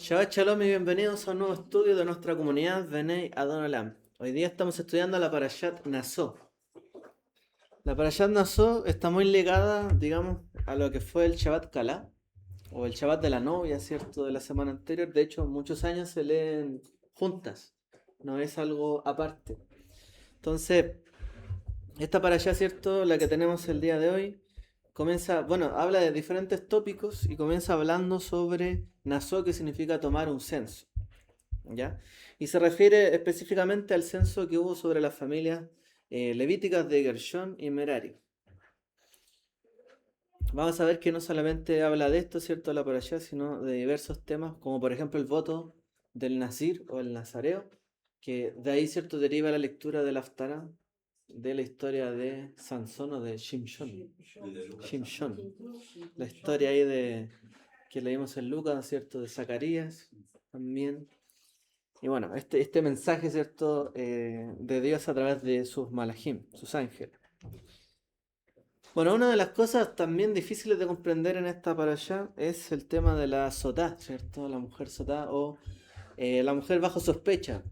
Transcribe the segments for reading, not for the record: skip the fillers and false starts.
Shabbat Shalom y bienvenidos a un nuevo estudio de nuestra comunidad Bnei Adon Olam. Hoy día estamos estudiando la Parashat Naso. La Parashat Naso está muy ligada, digamos, a lo que fue el Shabbat Kalá, o el Shabbat de la novia, ¿cierto? De la semana anterior. De hecho, muchos años se leen juntas, no es algo aparte. Entonces, esta Parashat, ¿cierto? La que tenemos el día de hoy, comienza, bueno, habla de diferentes tópicos y comienza hablando sobre Naso, que significa tomar un censo. ¿Ya? Y se refiere específicamente al censo que hubo sobre las familias levíticas de Gershón y Merari. Vamos a ver que no solamente habla de esto, ¿cierto? La parashá, sino de diversos temas, como por ejemplo el voto del Nazir o el Nazareo, que de ahí, ¿cierto?, deriva la lectura del Haftará, de la historia de Sansón o de Shimshon. Shimshon. La historia ahí de que leímos en Lucas, ¿cierto?, de Zacarías también. Y bueno, este mensaje, ¿cierto?, de Dios a través de sus malajim, sus ángeles. Bueno, una de las cosas también difíciles de comprender en esta parashá es el tema de la sotá, ¿cierto? La mujer sotá o la mujer bajo sospecha.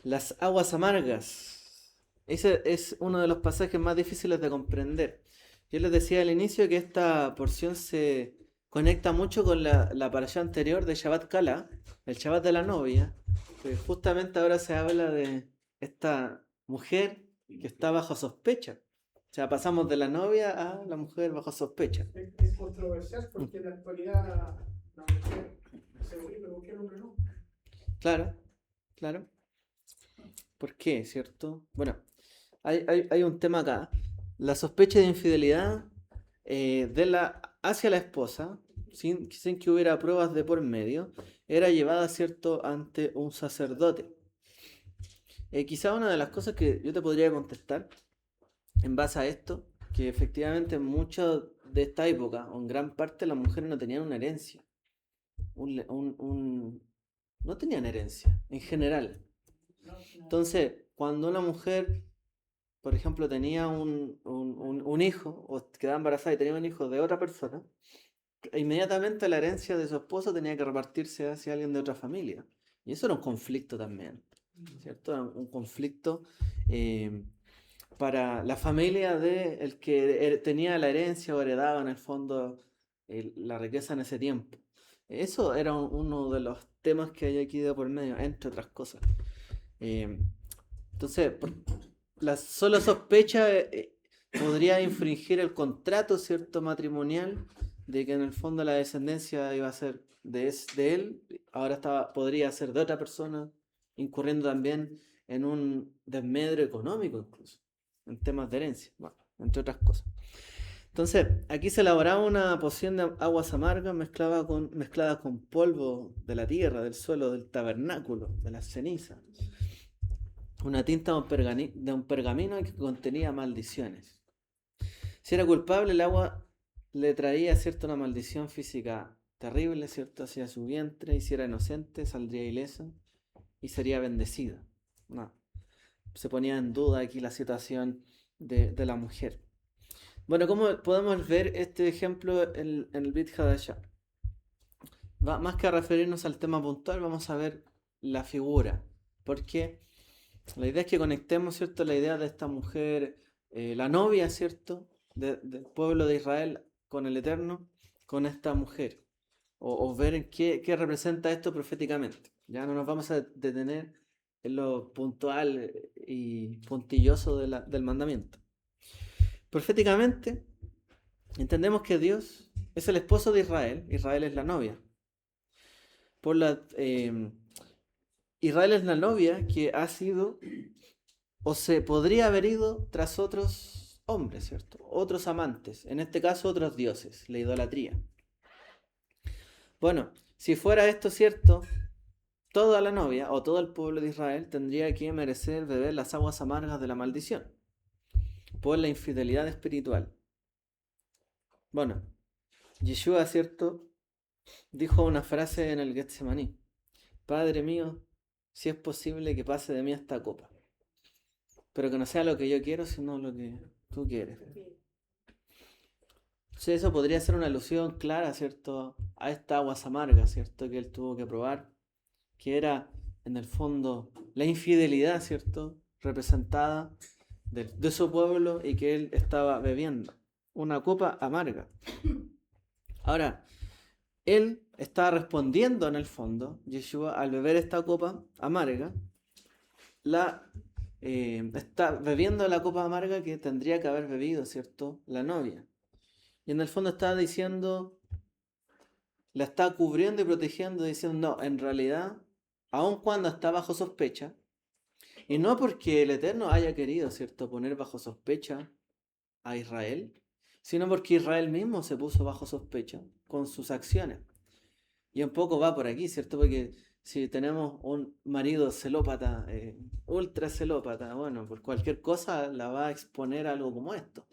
Las aguas amargas. Ese es uno de los pasajes más difíciles de comprender. Yo les decía al inicio que esta porción se conecta mucho con la parashá anterior de Shabbat Kala, el Shabbat de la novia, que justamente ahora se habla de esta mujer que está bajo sospecha. O sea, pasamos de la novia a la mujer bajo sospecha. Es controversial porque en la actualidad la mujer se vuelve, pero el hombre no. Claro, claro. ¿Por qué, cierto? Bueno, hay un tema acá. La sospecha de infidelidad hacia la esposa, sin que hubiera pruebas de por medio, era llevada, cierto, ante un sacerdote. Quizá una de las cosas que yo te podría contestar en base a esto, que efectivamente en mucho de esta época, o en gran parte, las mujeres no tenían una herencia. No tenían herencia, en general. Entonces, cuando una mujer, por ejemplo, tenía un hijo o quedaba embarazada y tenía un hijo de otra persona, inmediatamente la herencia de su esposo tenía que repartirse hacia alguien de otra familia. Y eso era un conflicto también, ¿cierto? Era un conflicto eh, para la familia de el que tenía la herencia o heredaba en el fondo la riqueza en ese tiempo. Eso era uno de los temas que hay aquí de por medio, entre otras cosas. Eh, entonces, la sola sospecha podría infringir el contrato, ¿cierto?, matrimonial, de que en el fondo la descendencia iba a ser de él, ahora podría ser de otra persona, incurriendo también en un desmedro económico incluso, en temas de herencia, bueno, entre otras cosas. Entonces, aquí se elaboraba una poción de aguas amargas mezclada con polvo de la tierra, del suelo, del tabernáculo, de las cenizas, una tinta de un pergamino que contenía maldiciones. Si era culpable, el agua le traía, ¿cierto?, una maldición física terrible, ¿cierto?, hacia su vientre, y si era inocente, saldría ileso y sería bendecida. No, se ponía en duda aquí la situación de la mujer. Bueno, ¿cómo podemos ver este ejemplo en el Brit Hadashah? Más que a referirnos al tema puntual, vamos a ver la figura. Porque la idea es que conectemos, ¿cierto?, la idea de esta mujer, la novia, ¿cierto?, del pueblo de Israel con el Eterno, con esta mujer. O ver en qué representa esto proféticamente. Ya no nos vamos a detener en lo puntual y puntilloso del mandamiento. Proféticamente, entendemos que Dios es el esposo de Israel, Israel es la novia. Por la, Israel es la novia que ha sido o se podría haber ido tras otros hombres, ¿cierto? Otros amantes, en este caso otros dioses, la idolatría. Bueno, si fuera esto cierto, toda la novia o todo el pueblo de Israel tendría que merecer beber las aguas amargas de la maldición por la infidelidad espiritual. Bueno, Yeshua, ¿cierto?, dijo una frase en el Getsemaní: Padre mío, si es posible que pase de mí esta copa, pero que no sea lo que yo quiero, sino lo que tú quieres. Entonces eso podría ser una alusión clara, ¿cierto?, a estas aguas amargas, ¿cierto? Que él tuvo que probar, que era en el fondo la infidelidad, ¿cierto? Representada de su pueblo y que él estaba bebiendo. Una copa amarga. Ahora, él estaba respondiendo en el fondo, Yeshua, al beber esta copa amarga, está bebiendo la copa amarga que tendría que haber bebido, ¿cierto? La novia. Y en el fondo está diciendo, la está cubriendo y protegiendo, diciendo, no, en realidad, aun cuando está bajo sospecha, y no porque el Eterno haya querido, ¿cierto?, poner bajo sospecha a Israel, sino porque Israel mismo se puso bajo sospecha con sus acciones. Y un poco va por aquí, ¿cierto? Porque si tenemos un marido celópata, ultra celópata, bueno, por cualquier cosa la va a exponer a algo como esto.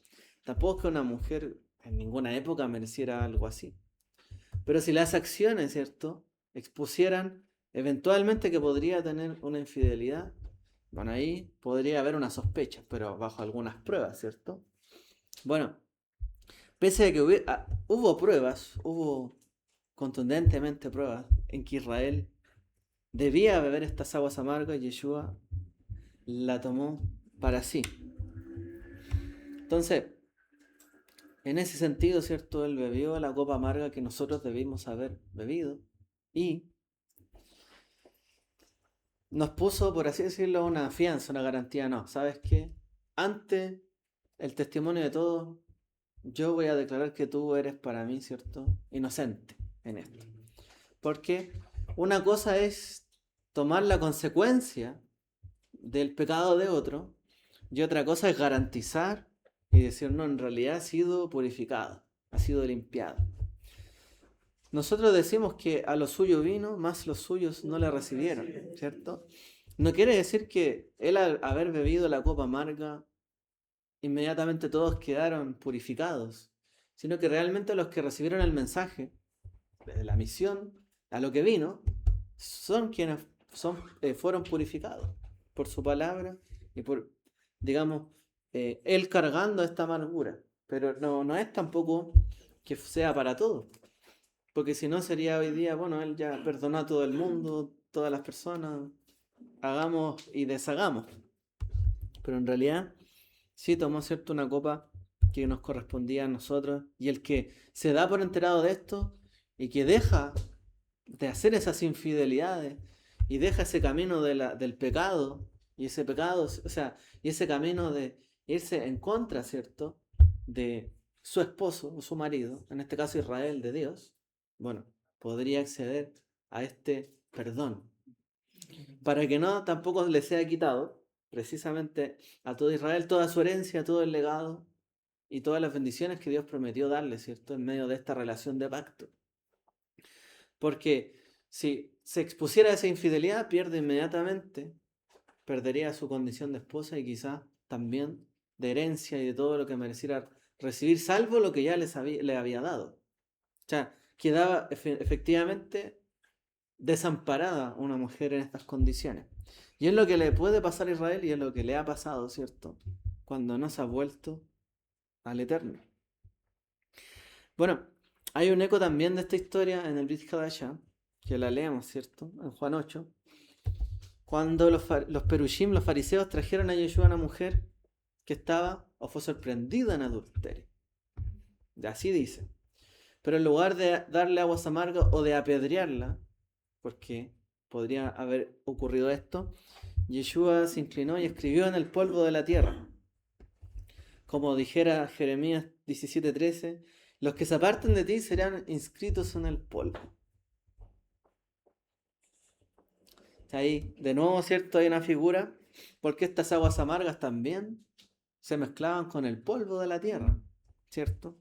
Tampoco es que una mujer en ninguna época mereciera algo así. Pero si las acciones, ¿cierto?, expusieran eventualmente que podría tener una infidelidad, bueno, ahí podría haber una sospecha, pero bajo algunas pruebas, ¿cierto? Bueno, pese a que hubo pruebas, hubo contundentemente pruebas en que Israel debía beber estas aguas amargas, Yeshua la tomó para sí. Entonces, en ese sentido, ¿cierto? Él bebió la copa amarga que nosotros debimos haber bebido y nos puso, por así decirlo, una fianza, una garantía. No, ¿sabes qué? Ante el testimonio de todos, yo voy a declarar que tú eres para mí, ¿cierto?, inocente en esto. Porque una cosa es tomar la consecuencia del pecado de otro y otra cosa es garantizar y decir, no, en realidad ha sido purificado, ha sido limpiado. Nosotros decimos que a lo suyo vino, más los suyos no le recibieron, ¿cierto? No quiere decir que él al haber bebido la copa amarga, inmediatamente todos quedaron purificados, sino que realmente los que recibieron el mensaje de la misión, a lo que vino, son quienes fueron purificados por su palabra y por, digamos, él cargando esta amargura. Pero no es tampoco que sea para todos, porque si no sería hoy día, bueno, él ya perdonó a todo el mundo, todas las personas, hagamos y deshagamos. Pero en realidad sí tomó, ¿cierto?, una copa que nos correspondía a nosotros, y el que se da por enterado de esto y que deja de hacer esas infidelidades y deja ese camino del pecado, y ese pecado, o sea, y ese camino de irse en contra, ¿cierto?, de su esposo o su marido, en este caso Israel, de Dios, bueno, podría acceder a este perdón, para que no tampoco le sea quitado precisamente a todo Israel toda su herencia, todo el legado y todas las bendiciones que Dios prometió darle, ¿cierto?, en medio de esta relación de pacto. Porque si se expusiera a esa infidelidad, pierde inmediatamente, perdería su condición de esposa y quizás también de herencia y de todo lo que mereciera recibir, salvo lo que ya le había dado. O sea, quedaba efectivamente desamparada una mujer en estas condiciones. Y es lo que le puede pasar a Israel y es lo que le ha pasado, ¿cierto?, cuando no se ha vuelto al Eterno. Bueno, hay un eco también de esta historia en el Brit Hadashah, que la leemos, ¿cierto?, en Juan 8, cuando los perushim, los fariseos, trajeron a Yeshua una mujer que estaba o fue sorprendida en adulterio. Así dice. Pero en lugar de darle aguas amargas o de apedrearla, porque podría haber ocurrido esto, Yeshua se inclinó y escribió en el polvo de la tierra. Como dijera Jeremías 17:13, los que se aparten de ti serán inscritos en el polvo. Ahí, de nuevo, ¿cierto?, hay una figura, porque estas aguas amargas también se mezclaban con el polvo de la tierra, ¿cierto?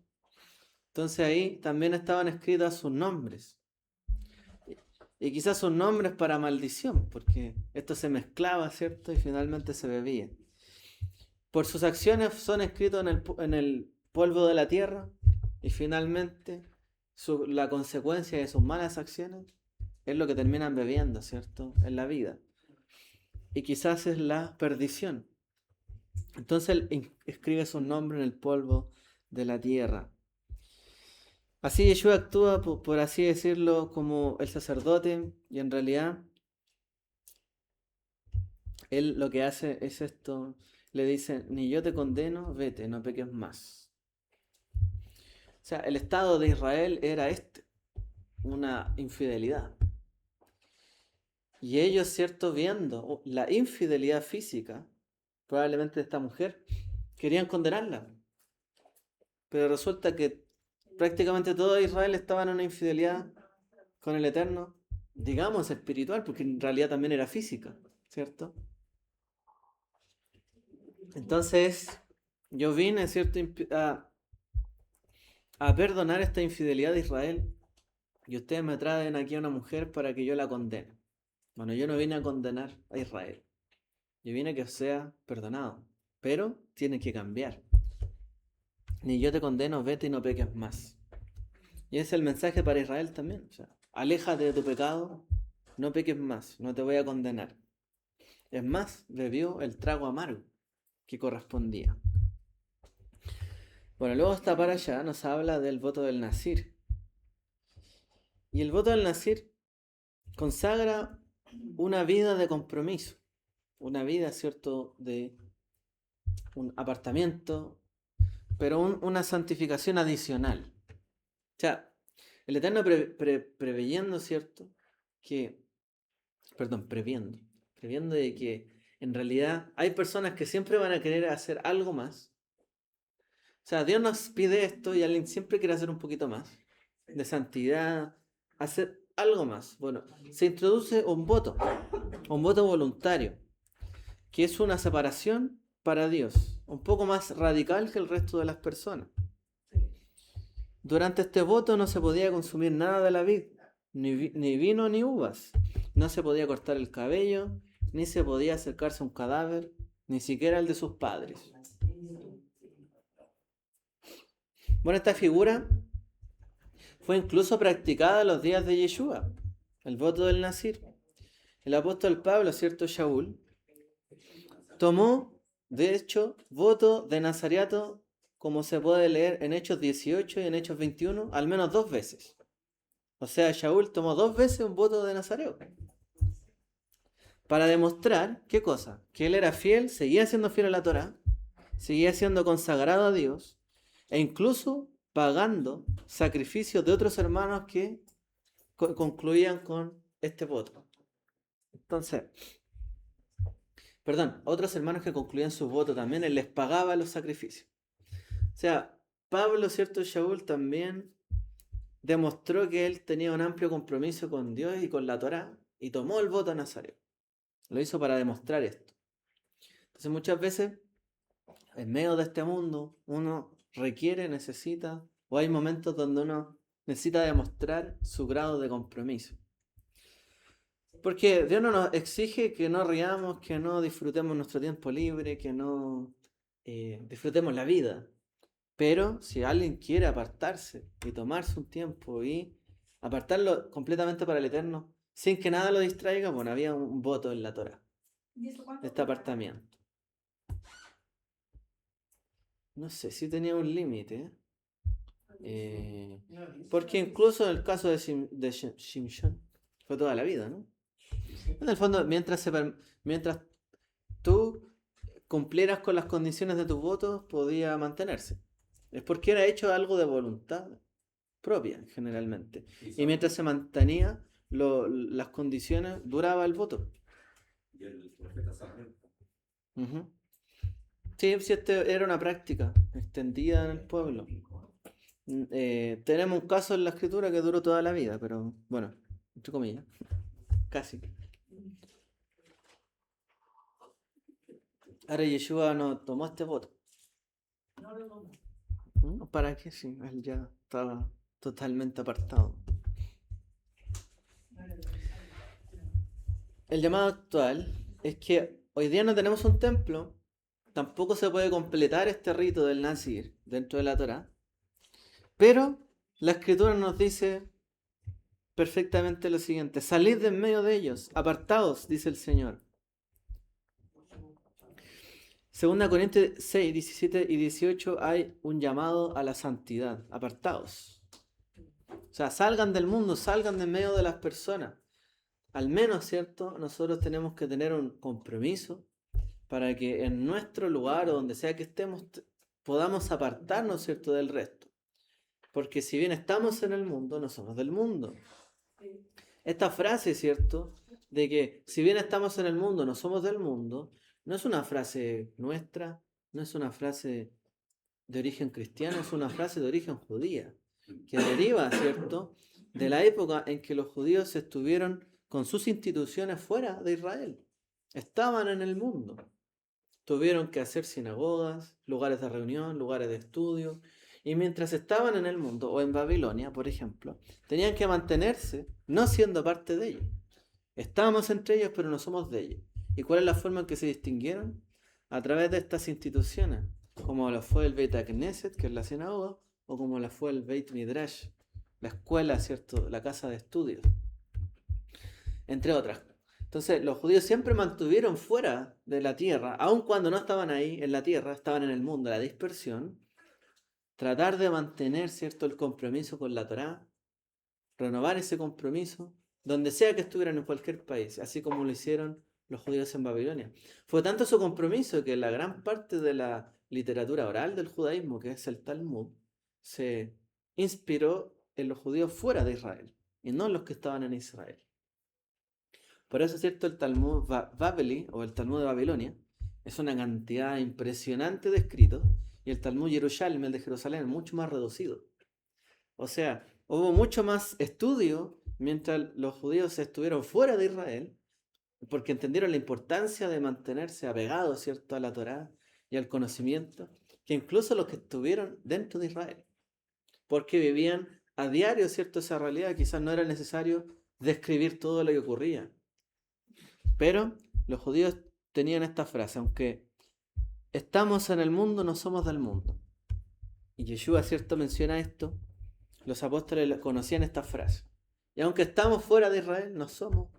Entonces ahí también estaban escritos sus nombres. Y quizás sus nombres para maldición, porque esto se mezclaba, ¿cierto?, y finalmente se bebía. Por sus acciones son escritos en el polvo de la tierra, y finalmente la consecuencia de sus malas acciones es lo que terminan bebiendo, ¿cierto?, en la vida. Y quizás es la perdición. Entonces él escribe su nombre en el polvo de la tierra. Así Yeshua actúa, por así decirlo, como el sacerdote, y en realidad él lo que hace es esto, le dice, ni yo te condeno, vete, no peques más. O sea, el estado de Israel era una infidelidad. Y ellos, cierto, viendo la infidelidad física, probablemente de esta mujer, querían condenarla. Pero resulta que prácticamente todo Israel estaba en una infidelidad con el Eterno, digamos espiritual, porque en realidad también era física, ¿cierto? Entonces, yo vine, ¿cierto?, a perdonar esta infidelidad de Israel, y ustedes me traen aquí a una mujer para que yo la condene. Bueno, yo no vine a condenar a Israel, yo vine a que sea perdonado, pero tiene que cambiar. Ni yo te condeno, vete y no peques más. Y ese es el mensaje para Israel también. O sea, aléjate de tu pecado, no peques más, no te voy a condenar. Es más, bebió el trago amargo que correspondía. Bueno, luego esta para allá nos habla del voto del Nazir. Y el voto del Nazir consagra una vida de compromiso, una vida, ¿cierto?, de un apartamiento, pero una santificación adicional. O sea, el Eterno preveyendo, ¿cierto?, previendo de que en realidad hay personas que siempre van a querer hacer algo más. O sea, Dios nos pide esto y alguien siempre quiere hacer un poquito más de santidad, hacer algo más. Bueno, se introduce un voto voluntario, que es una separación para Dios, un poco más radical que el resto de las personas. Durante este voto no se podía consumir nada de la vid, ni vino ni uvas. No se podía cortar el cabello, ni se podía acercarse a un cadáver, ni siquiera el de sus padres. Bueno, esta figura fue incluso practicada en los días de Yeshua, el voto del Nazir. El apóstol Pablo, cierto Shaul, tomó, de hecho, voto de Nazariato, como se puede leer en Hechos 18 y en Hechos 21, al menos 2 veces. O sea, Shaul tomó 2 veces un voto de Nazareo. Para demostrar, ¿qué cosa? Que él era fiel, seguía siendo fiel a la Torá, seguía siendo consagrado a Dios, e incluso pagando sacrificios de otros hermanos que concluían con este voto. Entonces, otros hermanos que concluían su voto también, él les pagaba los sacrificios. O sea, Pablo, cierto, Shaul también demostró que él tenía un amplio compromiso con Dios y con la Torá, y tomó el voto nazareo. Lo hizo para demostrar esto. Entonces muchas veces, en medio de este mundo, uno necesita, o hay momentos donde uno necesita demostrar su grado de compromiso. Porque Dios no nos exige que no riamos, que no disfrutemos nuestro tiempo libre, que no disfrutemos la vida. Pero si alguien quiere apartarse y tomarse un tiempo y apartarlo completamente para el Eterno, sin que nada lo distraiga, bueno, había un voto en la Torá de este apartamiento. No sé si tenía un límite. Porque incluso en el caso de Shimshon fue toda la vida, ¿no? En el fondo, mientras tú cumplieras con las condiciones de tus votos, podía mantenerse. Es porque era hecho algo de voluntad propia, generalmente. Y mientras se mantenía las condiciones, duraba el voto. Y el profeta Samuel. Uh-huh. Sí, era una práctica extendida en el pueblo. Tenemos un caso en la escritura que duró toda la vida, pero bueno, entre comillas, casi. Ahora Yeshua no tomó este voto. ¿Para qué? Sí, él ya estaba totalmente apartado. El llamado actual es que hoy día no tenemos un templo, tampoco se puede completar este rito del Nazir dentro de la Torá, pero la escritura nos dice perfectamente lo siguiente: salid de en medio de ellos, apartaos, dice el Señor. 2 Corintios 6, 17 y 18 hay un llamado a la santidad, apartaos. O sea, salgan del mundo, salgan de en medio de las personas. Al menos, ¿cierto? Nosotros tenemos que tener un compromiso para que en nuestro lugar o donde sea que estemos podamos apartarnos, ¿cierto?, del resto. Porque si bien estamos en el mundo, no somos del mundo. Esta frase, ¿cierto?, de que si bien estamos en el mundo, no somos del mundo, no es una frase nuestra, no es una frase de origen cristiano, es una frase de origen judía, que deriva, ¿cierto?, de la época en que los judíos estuvieron con sus instituciones fuera de Israel. Estaban en el mundo. Tuvieron que hacer sinagogas, lugares de reunión, lugares de estudio. Y mientras estaban en el mundo, o en Babilonia, por ejemplo, tenían que mantenerse no siendo parte de ellos. Estábamos entre ellos, pero no somos de ellos. ¿Y cuál es la forma en que se distinguieron? A través de estas instituciones, como lo fue el Beit HaKnesset, que es la sinagoga, o como lo fue el Beit Midrash, la escuela, ¿cierto?, la casa de estudios, entre otras. Entonces, los judíos siempre mantuvieron fuera de la tierra, aun cuando no estaban ahí en la tierra, estaban en el mundo, la dispersión, tratar de mantener, ¿cierto?, el compromiso con la Torá, renovar ese compromiso, donde sea que estuvieran en cualquier país, así como lo hicieron los judíos en Babilonia. Fue tanto su compromiso que la gran parte de la literatura oral del judaísmo, que es el Talmud, se inspiró en los judíos fuera de Israel, y no en los que estaban en Israel. Por eso, ¿cierto?, el Talmud Babeli, o el Talmud de Babilonia, es una cantidad impresionante de escritos, y el Talmud Yerushalmi, el de Jerusalén, es mucho más reducido. O sea, hubo mucho más estudio mientras los judíos estuvieron fuera de Israel, porque entendieron la importancia de mantenerse apegados, ¿cierto?, a la Torá y al conocimiento, que incluso los que estuvieron dentro de Israel, porque vivían a diario, ¿cierto?, esa realidad. Quizás no era necesario describir todo lo que ocurría. Pero los judíos tenían esta frase: aunque estamos en el mundo, no somos del mundo. Y Yeshua, ¿cierto?, menciona esto. Los apóstoles conocían esta frase. Y aunque estamos fuera de Israel, no somos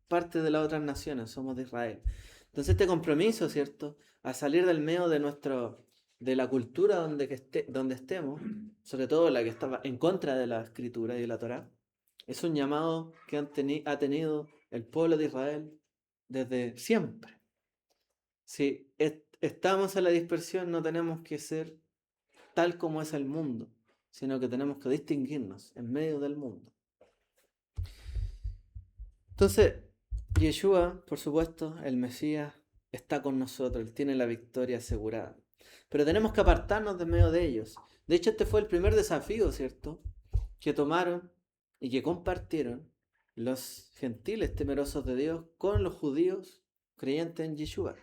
parte de las otras naciones, somos de Israel. Entonces este compromiso, ¿cierto?, a salir del medio de la cultura donde estemos, sobre todo la que estaba en contra de la escritura y de la Torá, es un llamado que ha tenido el pueblo de Israel desde siempre. Si estamos en la dispersión, no tenemos que ser tal como es el mundo, sino que tenemos que distinguirnos en medio del mundo. Entonces, Yeshua, por supuesto, el Mesías, está con nosotros, Él tiene la victoria asegurada. Pero tenemos que apartarnos de medio de ellos. De hecho, este fue el primer desafío, ¿cierto?, que tomaron y que compartieron los gentiles temerosos de Dios con los judíos creyentes en Yeshua.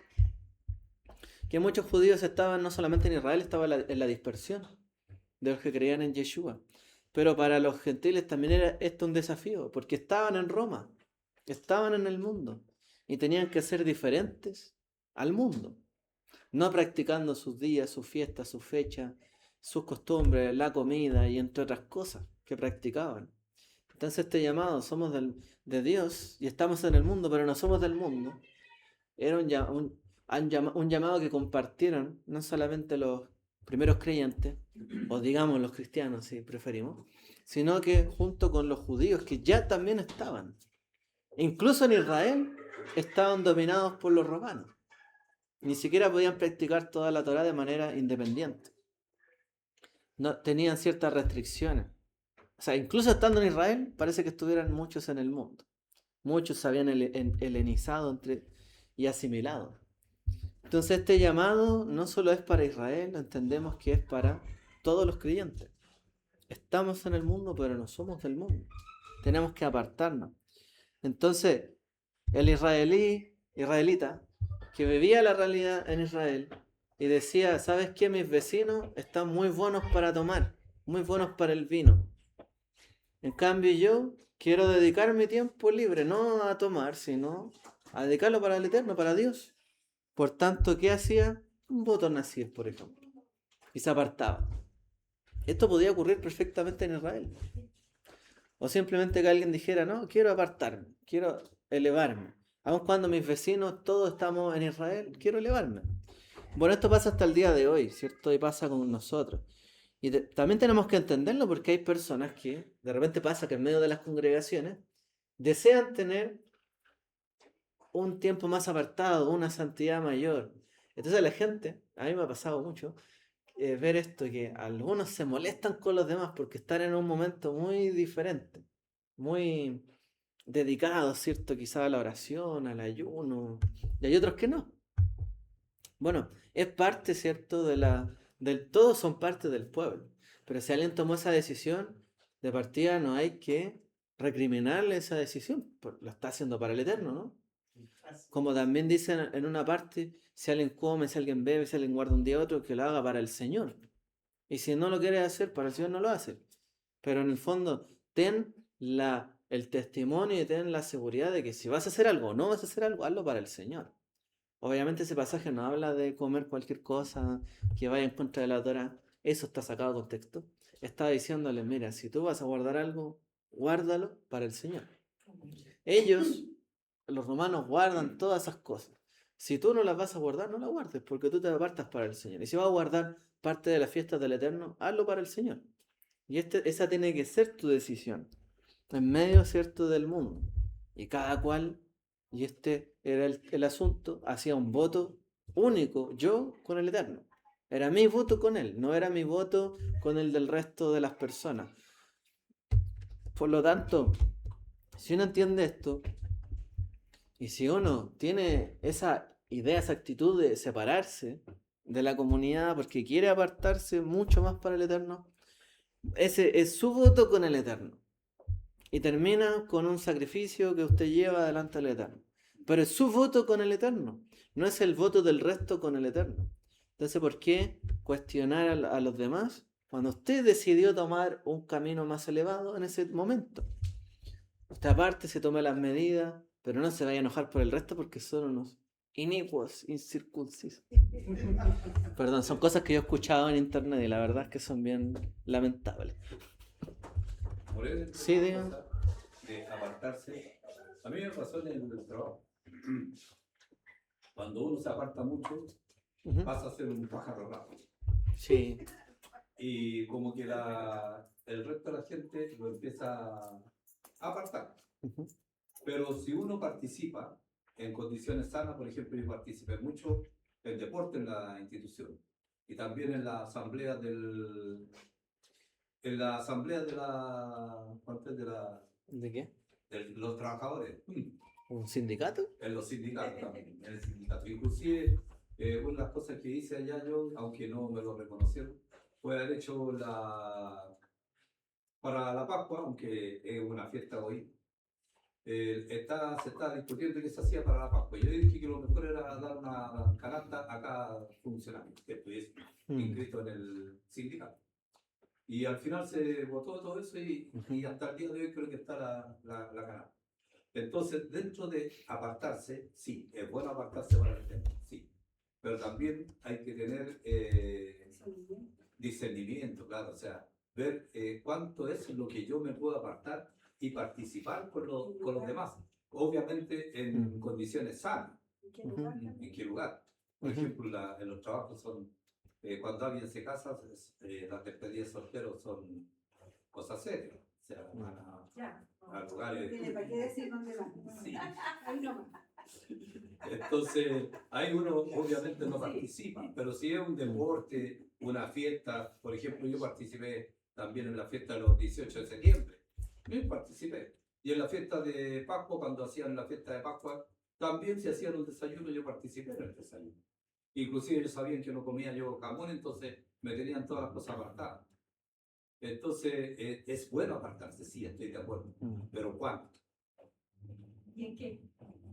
Que muchos judíos estaban no solamente en Israel, estaban en la dispersión de los que creían en Yeshua. Pero para los gentiles también era esto un desafío, porque estaban en Roma, estaban en el mundo, y tenían que ser diferentes al mundo, no practicando sus días, sus fiestas, sus fechas, sus costumbres, la comida y entre otras cosas que practicaban. Entonces este llamado, somos de Dios y estamos en el mundo, pero no somos del mundo, era un llamado que compartieron no solamente los primeros creyentes, o digamos los cristianos si preferimos, sino que junto con los judíos que ya también estaban. Incluso en Israel estaban dominados por los romanos. Ni siquiera podían practicar toda la Torá de manera independiente. No, tenían ciertas restricciones. O sea, incluso estando en Israel, parece que estuvieran muchos en el mundo. Muchos se habían helenizado y asimilado. Entonces este llamado no solo es para Israel, entendemos que es para todos los creyentes. Estamos en el mundo, pero no somos del mundo. Tenemos que apartarnos. Entonces, el israelita, que vivía la realidad en Israel y decía: ¿sabes qué? Mis vecinos están muy buenos para tomar, muy buenos para el vino. En cambio yo quiero dedicar mi tiempo libre, no a tomar, sino a dedicarlo para el Eterno, para Dios. Por tanto, ¿qué hacía? Un voto nazir, por ejemplo. Y se apartaba. Esto podía ocurrir perfectamente en Israel. O simplemente que alguien dijera: no, quiero apartarme, quiero elevarme. Aun cuando mis vecinos todos estamos en Israel, quiero elevarme. Bueno, esto pasa hasta el día de hoy, ¿cierto? Y pasa con nosotros. Y también tenemos que entenderlo porque hay personas que de repente pasa que en medio de las congregaciones desean tener un tiempo más apartado, una santidad mayor. Entonces la gente, a mí me ha pasado mucho, ver esto, que algunos se molestan con los demás porque están en un momento muy diferente, muy dedicados, ¿cierto? Quizá a la oración, al ayuno, y hay otros que no. Bueno, es parte, ¿cierto? Todos son parte del pueblo, pero si alguien tomó esa decisión, de partida no hay que recriminarle esa decisión, lo está haciendo para el Eterno, ¿no? Como también dicen en una parte, si alguien come, si alguien bebe, si alguien guarda un día otro, que lo haga para el Señor. Y si no lo quiere hacer, para el Señor no lo hace. Pero en el fondo, ten el testimonio y ten la seguridad de que si vas a hacer algo o no vas a hacer algo, hazlo para el Señor. Obviamente ese pasaje no habla de comer cualquier cosa que vaya en contra de la Torah. Eso está sacado de contexto. Está diciéndole, mira, si tú vas a guardar algo, guárdalo para el Señor. Ellos, los romanos, guardan todas esas cosas. Si tú no las vas a guardar, no las guardes, porque tú te apartas para el Señor. Y si vas a guardar parte de las fiestas del Eterno, hazlo para el Señor. Y esa tiene que ser tu decisión, en medio, ¿cierto?, del mundo. Y cada cual, y este era el asunto, hacía un voto único, yo con el Eterno. Era mi voto con Él, no era mi voto con el del resto de las personas. Por lo tanto, si uno entiende esto, y si uno tiene esa idea, esa actitud de separarse de la comunidad porque quiere apartarse mucho más para el Eterno, ese es su voto con el Eterno. Y termina con un sacrificio que usted lleva delante del Eterno. Pero es su voto con el Eterno, no es el voto del resto con el Eterno. Entonces, ¿por qué cuestionar a los demás cuando usted decidió tomar un camino más elevado en ese momento? Usted aparte se tome las medidas, pero no se vaya a enojar por el resto porque son unos inicuos, incircuncisos. Perdón, son cosas que yo he escuchado en internet y la verdad es que son bien lamentables. Sí, diga. De apartarse. A mí me pasó en el trabajo. Cuando uno se aparta mucho, pasa a ser un pájaro raro. Sí. Y como que el resto de la gente lo empieza a apartar. Pero si uno participa en condiciones sanas, por ejemplo, yo participé mucho en deporte en la institución y también en la asamblea de ¿De qué? de los trabajadores. ¿Un sindicato? En los sindicatos también, en el sindicato. Inclusive, una de las cosas que hice allá yo, aunque no me lo reconocieron, fue haber hecho para la Pascua, aunque es una fiesta hoy, se está discutiendo qué se hacía para la Pascua. Yo dije que lo mejor era dar una canasta a cada funcionario que estuviese inscrito en el sindicato. Y al final se votó todo eso y hasta el día de hoy creo que está la canasta. Entonces, dentro de apartarse, sí, es bueno apartarse para el tema, sí. Pero también hay que tener discernimiento, claro, o sea, ver cuánto es lo que yo me puedo apartar y participar con los demás. Obviamente en condiciones sanas. ¿En qué lugar? Por ejemplo, en los trabajos son, cuando alguien se casa, las despedidas solteros son cosas serias. O sea, a lugares. ¿Para qué decir dónde van? Sí. Ahí nomás. Entonces, ahí uno obviamente no participa, pero si es un deporte, una fiesta, por ejemplo, yo participé también en la fiesta de los 18 de septiembre, yo participé. Y en la fiesta de Pascua, cuando hacían la fiesta de Pascua, también se hacían un desayuno, yo participé en el desayuno. Inclusive ellos sabían que no comía yo jamón, entonces me tenían todas las cosas apartadas. Entonces, es bueno apartarse, sí, estoy de acuerdo, pero ¿cuánto? ¿Y en qué?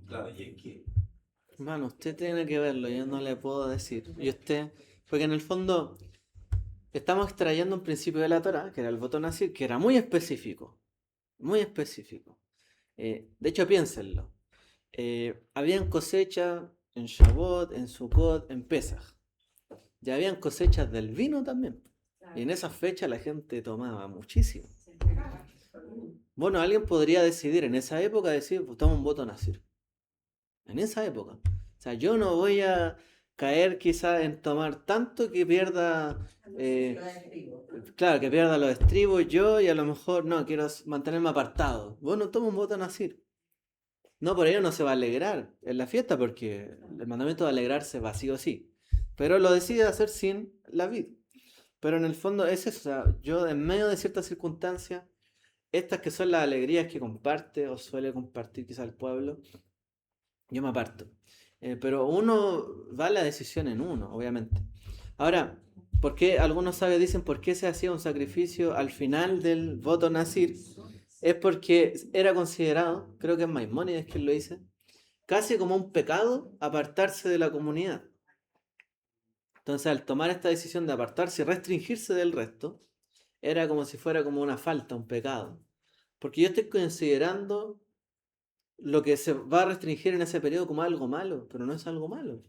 Claro, ¿y en qué? Bueno, usted tiene que verlo, yo no le puedo decir. Porque en el fondo estamos extrayendo un principio de la Torah, que era el voto nazir, que era muy específico. Muy específico. De hecho, piénsenlo. Habían cosechas en Shavuot, en Sukkot, en Pesach. Ya habían cosechas del vino también. Y en esas fechas la gente tomaba muchísimo. Bueno, alguien podría decidir en esa época, decir, pues toma un voto nazir. En esa época. O sea, yo no voy a caer quizás en tomar tanto que pierda, claro, que pierda los estribos yo y a lo mejor no, quiero mantenerme apartado. Bueno, toma un voto Nazir. No, por ello no se va a alegrar en la fiesta porque el mandamiento de alegrarse va sí o sí. Pero lo decide hacer sin la vid. Pero en el fondo es eso. O sea, yo en medio de ciertas circunstancias, estas que son las alegrías que comparte o suele compartir quizá el pueblo, yo me aparto. Pero uno va a la decisión en uno, obviamente. Ahora, ¿por qué algunos sabios dicen por qué se hacía un sacrificio al final del voto Nazir? Es porque era considerado, creo que es Maimónides quien lo dice, casi como un pecado apartarse de la comunidad. Entonces, al tomar esta decisión de apartarse y restringirse del resto, era como si fuera como una falta, un pecado. Porque yo estoy considerando lo que se va a restringir en ese periodo como algo malo, pero no es algo malo.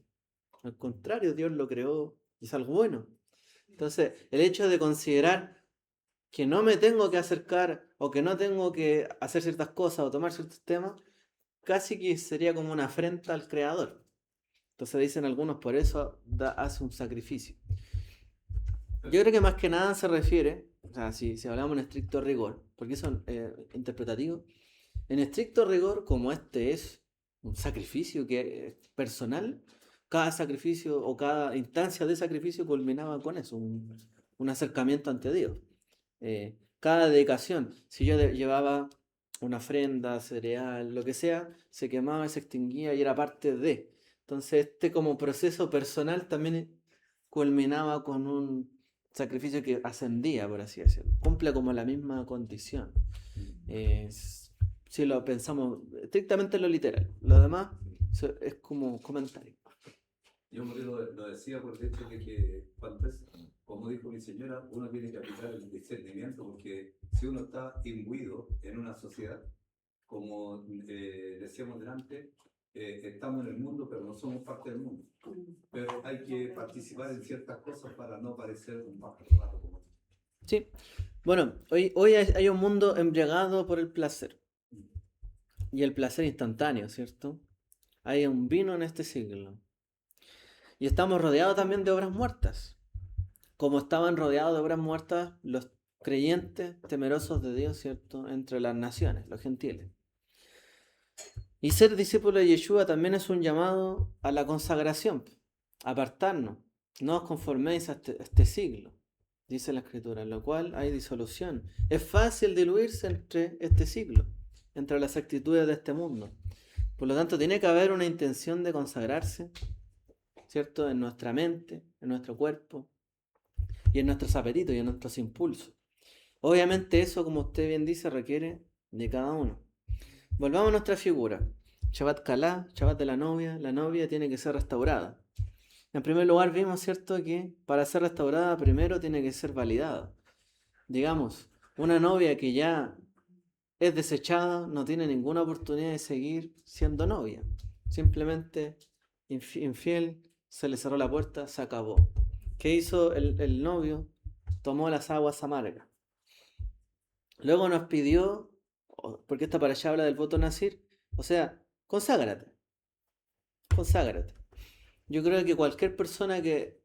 Al contrario, Dios lo creó y es algo bueno. Entonces, el hecho de considerar que no me tengo que acercar o que no tengo que hacer ciertas cosas o tomar ciertos temas, casi que sería como una afrenta al Creador. Entonces dicen algunos, por eso hace un sacrificio. Yo creo que más que nada se refiere, o sea, si hablamos en estricto rigor, porque son interpretativos, en estricto rigor, como este es un sacrificio que es personal, cada sacrificio o cada instancia de sacrificio culminaba con eso, un acercamiento ante Dios. Cada dedicación, si yo llevaba una ofrenda, cereal, lo que sea, se quemaba y se extinguía y era parte de. Entonces este como proceso personal también culminaba con un sacrificio que ascendía, por así decirlo. Cumple como la misma condición. Si lo pensamos estrictamente en lo literal. Lo demás es como comentario. Yo lo decía por el hecho de que, como dijo mi señora, uno tiene que aplicar el discernimiento, porque si uno está imbuido en una sociedad, como decíamos delante, estamos en el mundo, pero no somos parte del mundo. Pero hay que participar en ciertas cosas para no parecer un pájaro como tú. Sí. Bueno, hoy hay un mundo embriagado por el placer. Y el placer instantáneo, ¿cierto? Hay un vino en este siglo. Y estamos rodeados también de obras muertas. Como estaban rodeados de obras muertas los creyentes temerosos de Dios, ¿cierto? Entre las naciones, los gentiles. Y ser discípulo de Yeshua también es un llamado a la consagración, a apartarnos. No os conforméis a este siglo, dice la Escritura, en lo cual hay disolución. Es fácil diluirse entre este siglo, entre las actitudes de este mundo. Por lo tanto, tiene que haber una intención de consagrarse, ¿cierto? En nuestra mente, en nuestro cuerpo y en nuestros apetitos y en nuestros impulsos. Obviamente eso, como usted bien dice, requiere de cada uno. Volvamos a nuestra figura. Shabbat Kalá, Shabbat de la novia tiene que ser restaurada. En primer lugar vimos, ¿cierto?, que para ser restaurada primero tiene que ser validada. Digamos, una novia que ya es desechada no tiene ninguna oportunidad de seguir siendo novia. Simplemente infiel, se le cerró la puerta, se acabó. ¿Qué hizo el novio? Tomó las aguas amargas. Luego nos pidió, porque esta parashá habla del voto Nazir, o sea, conságrate. Conságrate. Yo creo que cualquier persona que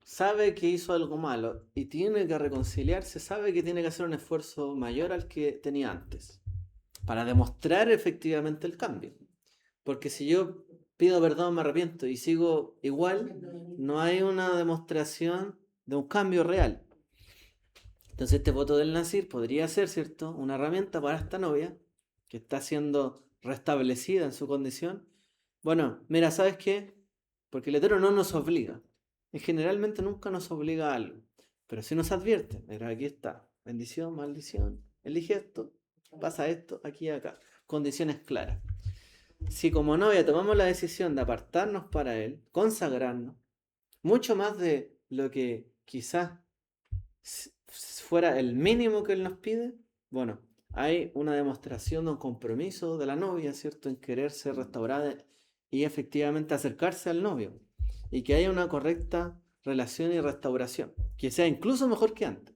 sabe que hizo algo malo y tiene que reconciliarse, sabe que tiene que hacer un esfuerzo mayor al que tenía antes para demostrar efectivamente el cambio. Porque si yo pido perdón, me arrepiento y sigo igual, no hay una demostración de un cambio real. Entonces este voto del Nazir podría ser, ¿cierto?, una herramienta para esta novia que está siendo restablecida en su condición. Bueno, mira, ¿sabes qué? Porque el Eterno no nos obliga. Y generalmente nunca nos obliga a algo. Pero sí nos advierte. Mira, aquí está. Bendición, maldición. Elige esto. Pasa esto, aquí y acá. Condiciones claras. Si como novia tomamos la decisión de apartarnos para Él, consagrarnos, mucho más de lo que quizás fuera el mínimo que Él nos pide, bueno, hay una demostración de un compromiso de la novia, ¿cierto?, en querer ser restaurada y efectivamente acercarse al novio. Y que haya una correcta relación y restauración, que sea incluso mejor que antes.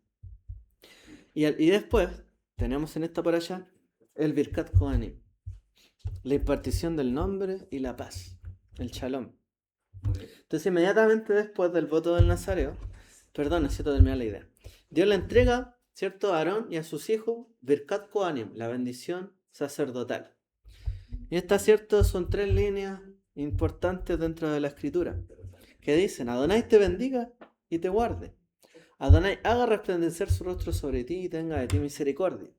Y después tenemos en esta parashá el Birkat Kohanim. la impartición del nombre y la paz, el shalom. Entonces inmediatamente después del voto del Nazareo, perdón, necesito terminar la idea. Dios le entrega, ¿cierto?, a Aarón y a sus hijos Birkat Kohanim, la bendición sacerdotal. Y estas, ¿cierto?, son 3 líneas importantes dentro de la escritura, que dicen: Adonai te bendiga y te guarde. Adonai haga resplandecer su rostro sobre ti y tenga de ti misericordia.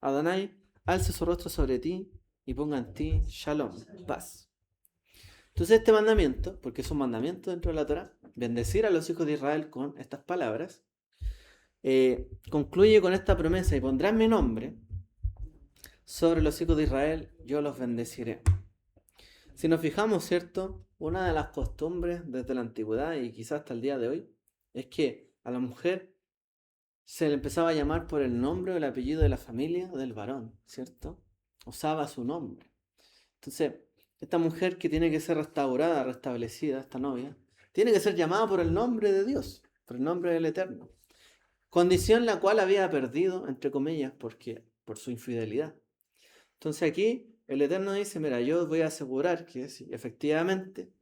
Adonai alce su rostro sobre ti y ponga en ti shalom, paz. Entonces este mandamiento, porque es un mandamiento dentro de la Torá, bendecir a los hijos de Israel con estas palabras, concluye con esta promesa: y pondrán mi nombre sobre los hijos de Israel, yo los bendeciré. Si nos fijamos, ¿cierto?, una de las costumbres desde la antigüedad y quizás hasta el día de hoy, es que a la mujer se le empezaba a llamar por el nombre o el apellido de la familia del varón, ¿cierto? Usaba su nombre. Entonces, esta mujer que tiene que ser restaurada, restablecida, esta novia, tiene que ser llamada por el nombre de Dios, por el nombre del Eterno. Condición la cual había perdido, entre comillas, por su infidelidad. Entonces aquí el Eterno dice: mira, yo voy a asegurar que si efectivamente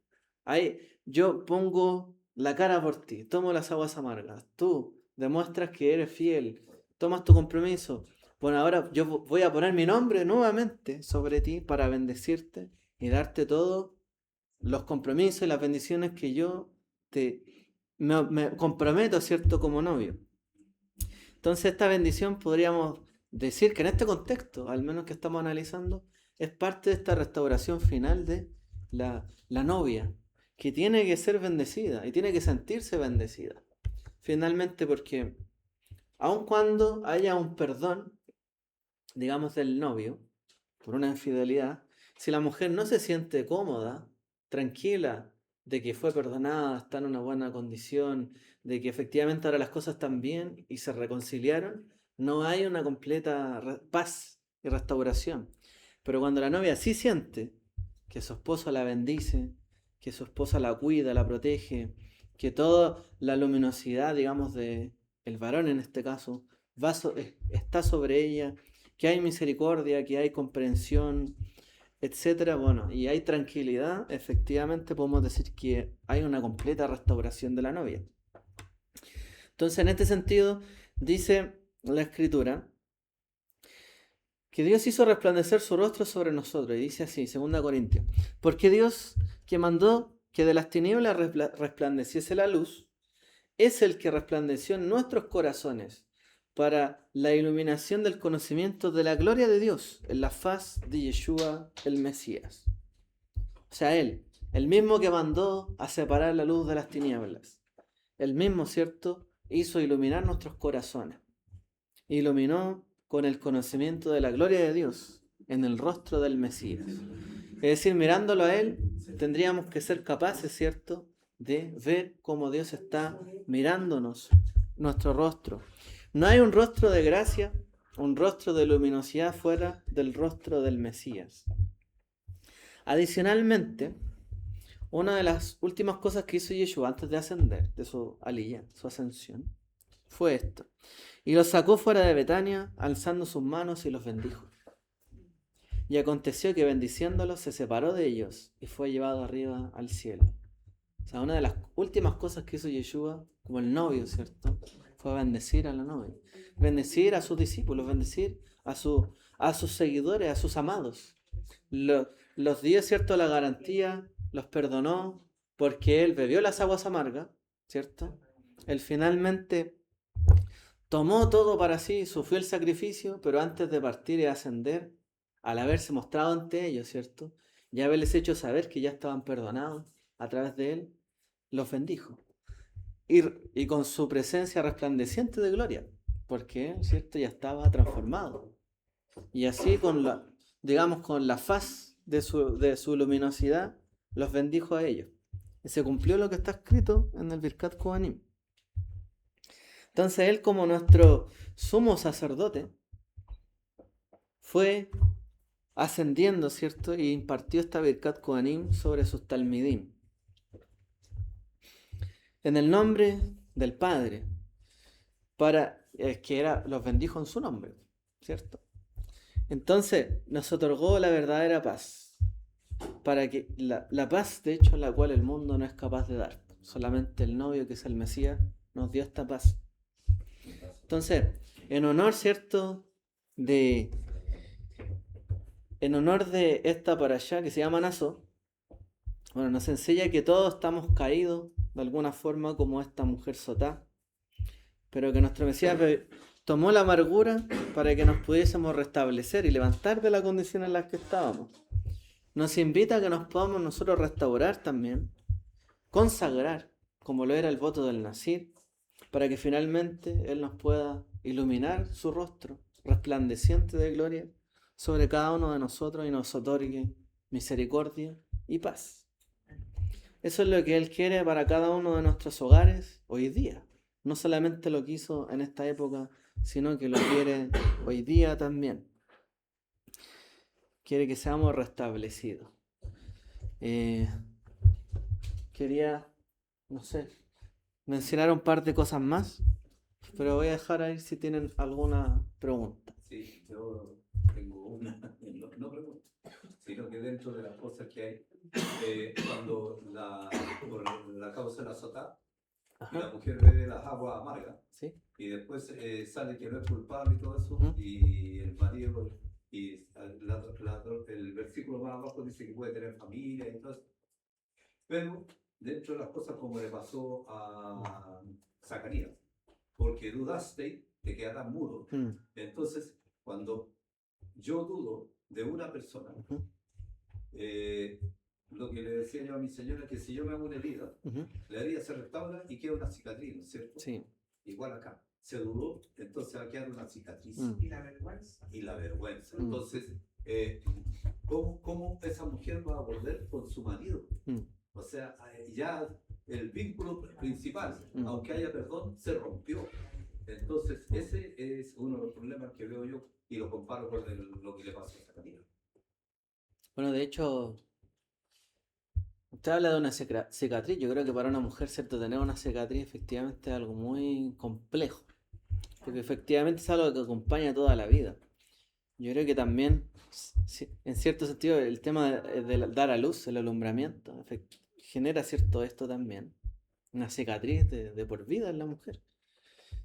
yo pongo la cara por ti, tomo las aguas amargas, tú demuestras que eres fiel, tomas tu compromiso. Bueno, ahora yo voy a poner mi nombre nuevamente sobre ti para bendecirte y darte todos los compromisos y las bendiciones que yo me comprometo, ¿cierto?, como novio. Entonces esta bendición podríamos decir que en este contexto, al menos que estamos analizando, es parte de esta restauración final de la novia, que tiene que ser bendecida y tiene que sentirse bendecida. Finalmente, porque aun cuando haya un perdón, digamos, del novio por una infidelidad, si la mujer no se siente cómoda, tranquila, de que fue perdonada, está en una buena condición, de que efectivamente ahora las cosas están bien y se reconciliaron, no hay una completa paz y restauración. Pero cuando la novia sí siente que su esposo la bendice, que su esposa la cuida, la protege, que toda la luminosidad, digamos, de el varón en este caso, está sobre ella, que hay misericordia, que hay comprensión, etcétera, bueno, y hay tranquilidad, efectivamente podemos decir que hay una completa restauración de la novia. Entonces, en este sentido, dice la Escritura que Dios hizo resplandecer su rostro sobre nosotros, y dice así, 2 Corintios: porque Dios, que mandó que de las tinieblas resplandeciese la luz, es el que resplandeció en nuestros corazones para la iluminación del conocimiento de la gloria de Dios en la faz de Yeshua el Mesías. O sea, Él, el mismo que mandó a separar la luz de las tinieblas, el mismo, ¿cierto?, hizo iluminar nuestros corazones. Iluminó con el conocimiento de la gloria de Dios en el rostro del Mesías. Es decir, mirándolo a Él, tendríamos que ser capaces, ¿cierto?, de ver cómo Dios está mirándonos, nuestro rostro. No hay un rostro de gracia, un rostro de luminosidad fuera del rostro del Mesías. Adicionalmente, una de las últimas cosas que hizo Yeshua antes de ascender, de su aliyah, su ascensión, fue esto: y los sacó fuera de Betania, alzando sus manos y los bendijo. Y aconteció que bendiciéndolos se separó de ellos y fue llevado arriba al cielo. O sea, una de las últimas cosas que hizo Yeshua, como el novio, ¿cierto?, fue bendecir a la novia, bendecir a sus discípulos, bendecir a sus seguidores, a sus amados. Los dio, ¿cierto?, la garantía, los perdonó, porque Él bebió las aguas amargas, ¿cierto? Él finalmente tomó todo para sí, sufrió el sacrificio, pero antes de partir y ascender, al haberse mostrado ante ellos, ¿cierto?, y haberles hecho saber que ya estaban perdonados a través de Él, los bendijo. Y con su presencia resplandeciente de gloria, porque Él, ¿cierto?, ya estaba transformado. Y así con la faz de su luminosidad, los bendijo a ellos. Y se cumplió lo que está escrito en el Birkat Kohanim. Entonces Él, como nuestro sumo sacerdote, fue ascendiendo, ¿cierto?, y impartió esta Birkat Kohanim sobre sus talmidim. En el nombre del Padre, los bendijo en su nombre, ¿cierto? Entonces nos otorgó la verdadera paz, para que la paz, de hecho, la cual el mundo no es capaz de dar. Solamente el novio, que es el Mesías, nos dio esta paz. Entonces, en honor, ¿cierto?, en honor de esta parashá que se llama Naso, bueno, nos enseña que todos estamos caídos de alguna forma como esta mujer Sotá, pero que nuestro Mesías tomó la amargura para que nos pudiésemos restablecer y levantar de la condición en la que estábamos. Nos invita a que nos podamos nosotros restaurar también, consagrar, como lo era el voto del Nazir, para que finalmente Él nos pueda iluminar su rostro resplandeciente de gloria sobre cada uno de nosotros y nos otorgue misericordia y paz. Eso es lo que Él quiere para cada uno de nuestros hogares hoy día. No solamente lo quiso en esta época, sino que lo quiere hoy día también. Quiere que seamos restablecidos. Quería, no sé, mencionar un par de cosas más, pero voy a dejar ahí si tienen alguna pregunta. Sí, yo tengo una, no pregunta, sino que dentro de las cosas que hay, cuando por la causa de la sotá, y la mujer bebe las aguas amargas, ¿Sí? y después sale que no es culpable y todo eso, Ujú. y el marido, y el versículo más abajo dice que puede tener familia y todo eso. Pero dentro de las cosas como le pasó a Zacarías, porque dudaste, te quedarás mudo. Entonces, cuando yo dudo de una persona, Ujú. lo que le decía yo a mi señora es que si yo me hago una herida, Ujú. la herida se restaura y queda una cicatriz, ¿no es cierto? Sí. Igual acá. Se dudó, entonces va a quedar una cicatriz. Y la vergüenza. Y la vergüenza. Mm. Entonces, ¿cómo esa mujer va a volver con su marido? O sea, ya el vínculo principal, aunque haya perdón, se rompió. Entonces, ese es uno de los problemas que veo yo y lo comparo con lo que le pasó a Zacarías. Bueno, de hecho, usted habla de una cicatriz. Yo creo que para una mujer, ¿cierto?, tener una cicatriz efectivamente es algo muy complejo, porque efectivamente es algo que acompaña toda la vida. Yo creo que también, en cierto sentido, el tema de dar a luz, el alumbramiento, genera cierto esto también, una cicatriz de por vida en la mujer.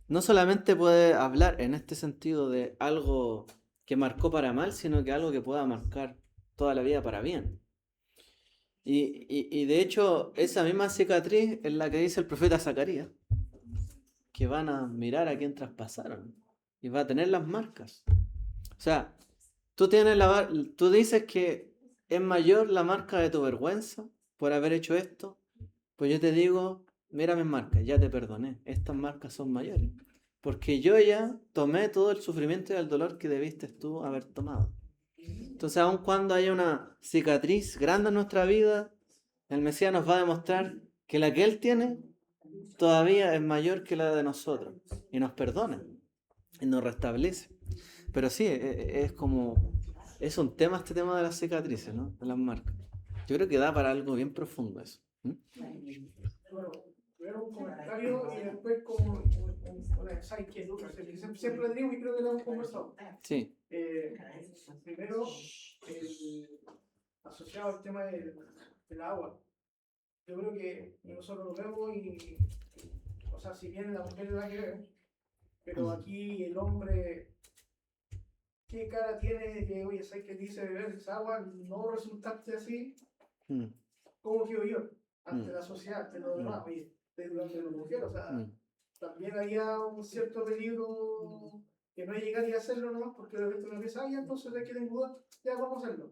No solamente puede hablar en este sentido de algo que marcó para mal, sino que algo que pueda marcar toda la vida para bien. Y de hecho, esa misma cicatriz es la que dice el profeta Zacarías, que van a mirar a quien traspasaron y va a tener las marcas. O sea, tú dices que es mayor la marca de tu vergüenza por haber hecho esto, pues yo te digo, mira mis marcas, ya te perdoné, estas marcas son mayores, porque yo ya tomé todo el sufrimiento y el dolor que debiste tú haber tomado. Entonces, aun cuando haya una cicatriz grande en nuestra vida, el Mesías nos va a demostrar que la que Él tiene todavía es mayor que la de nosotros, y nos perdona, y nos restablece. Pero sí, es un tema este tema de las cicatrices, ¿no? De las marcas. Yo creo que da para algo bien profundo eso. Bueno, primero un comentario y después como una inquietud, siempre lo digo y creo que lo hemos conversado. Sí. Primero, asociado al tema del agua. Yo creo que nosotros lo vemos y, o sea, si bien la mujer es la que ve, pero aquí el hombre, ¿qué cara tiene de que, oye, ¿sabes que dice beber esa agua? No resultaste así, ¿cómo quedo yo? Ante la sociedad, ante los demás, oye, durante la mujer, o sea, también había un cierto peligro que no es llegar y hacerlo nomás, porque de repente uno piensa, entonces de que tengo duda, ya vamos a hacerlo.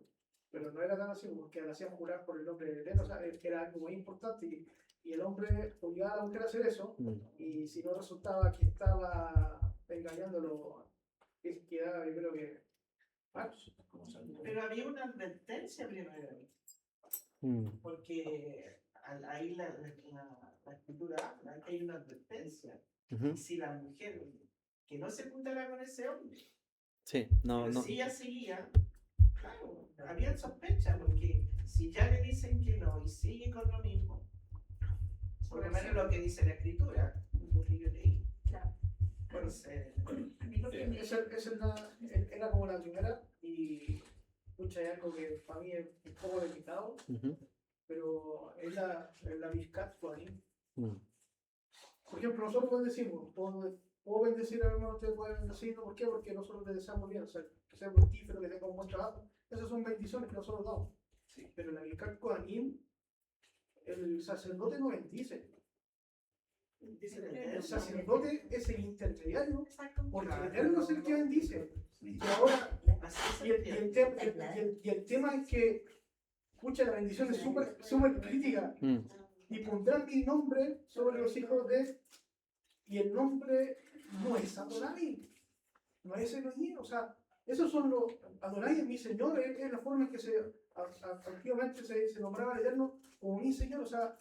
Pero no era tan así, porque le hacían jurar por el nombre de Dios, o sea, que era algo muy importante, y el hombre obligaba a la mujer a hacer eso, y si no resultaba que estaba engañándolo, quedaba, yo creo que, pero había una advertencia primero, porque ahí la escritura habla que hay una advertencia. Si la mujer que no se juntara con ese hombre, sí, no. Si ella seguía, claro, había sospecha, porque si ya le dicen que no y sigue con lo mismo, por lo menos lo que dice la escritura, lo que yo leí, Bueno, A mí lo que me... esa era como la primera y mucha hay algo que para mí es un poco delicado, Ujú. pero es la Biscat Kohanim. Mm. Por ejemplo, nosotros bendecimos, puedo bendecir a mi hermano, ustedes pueden bendecirlo, ¿por qué? Porque nosotros le deseamos bien, o sea, que sea fructífero, que tenga un buen trabajo, esas son bendiciones que nosotros damos. Sí. Pero en la Biscat Kohanim, el sacerdote no bendice. El sacerdote es el intermediario, porque el Eterno es el que bendice. Y ahora, y el tema es que, escucha, la bendición es súper crítica. Mm. Y pondrán mi nombre sobre los hijos de... Y el nombre no es Adonai, no es Elohim, o sea, esos son los... Adonai es mi Señor, es la forma en que antiguamente se nombraba al Eterno como mi Señor, o sea,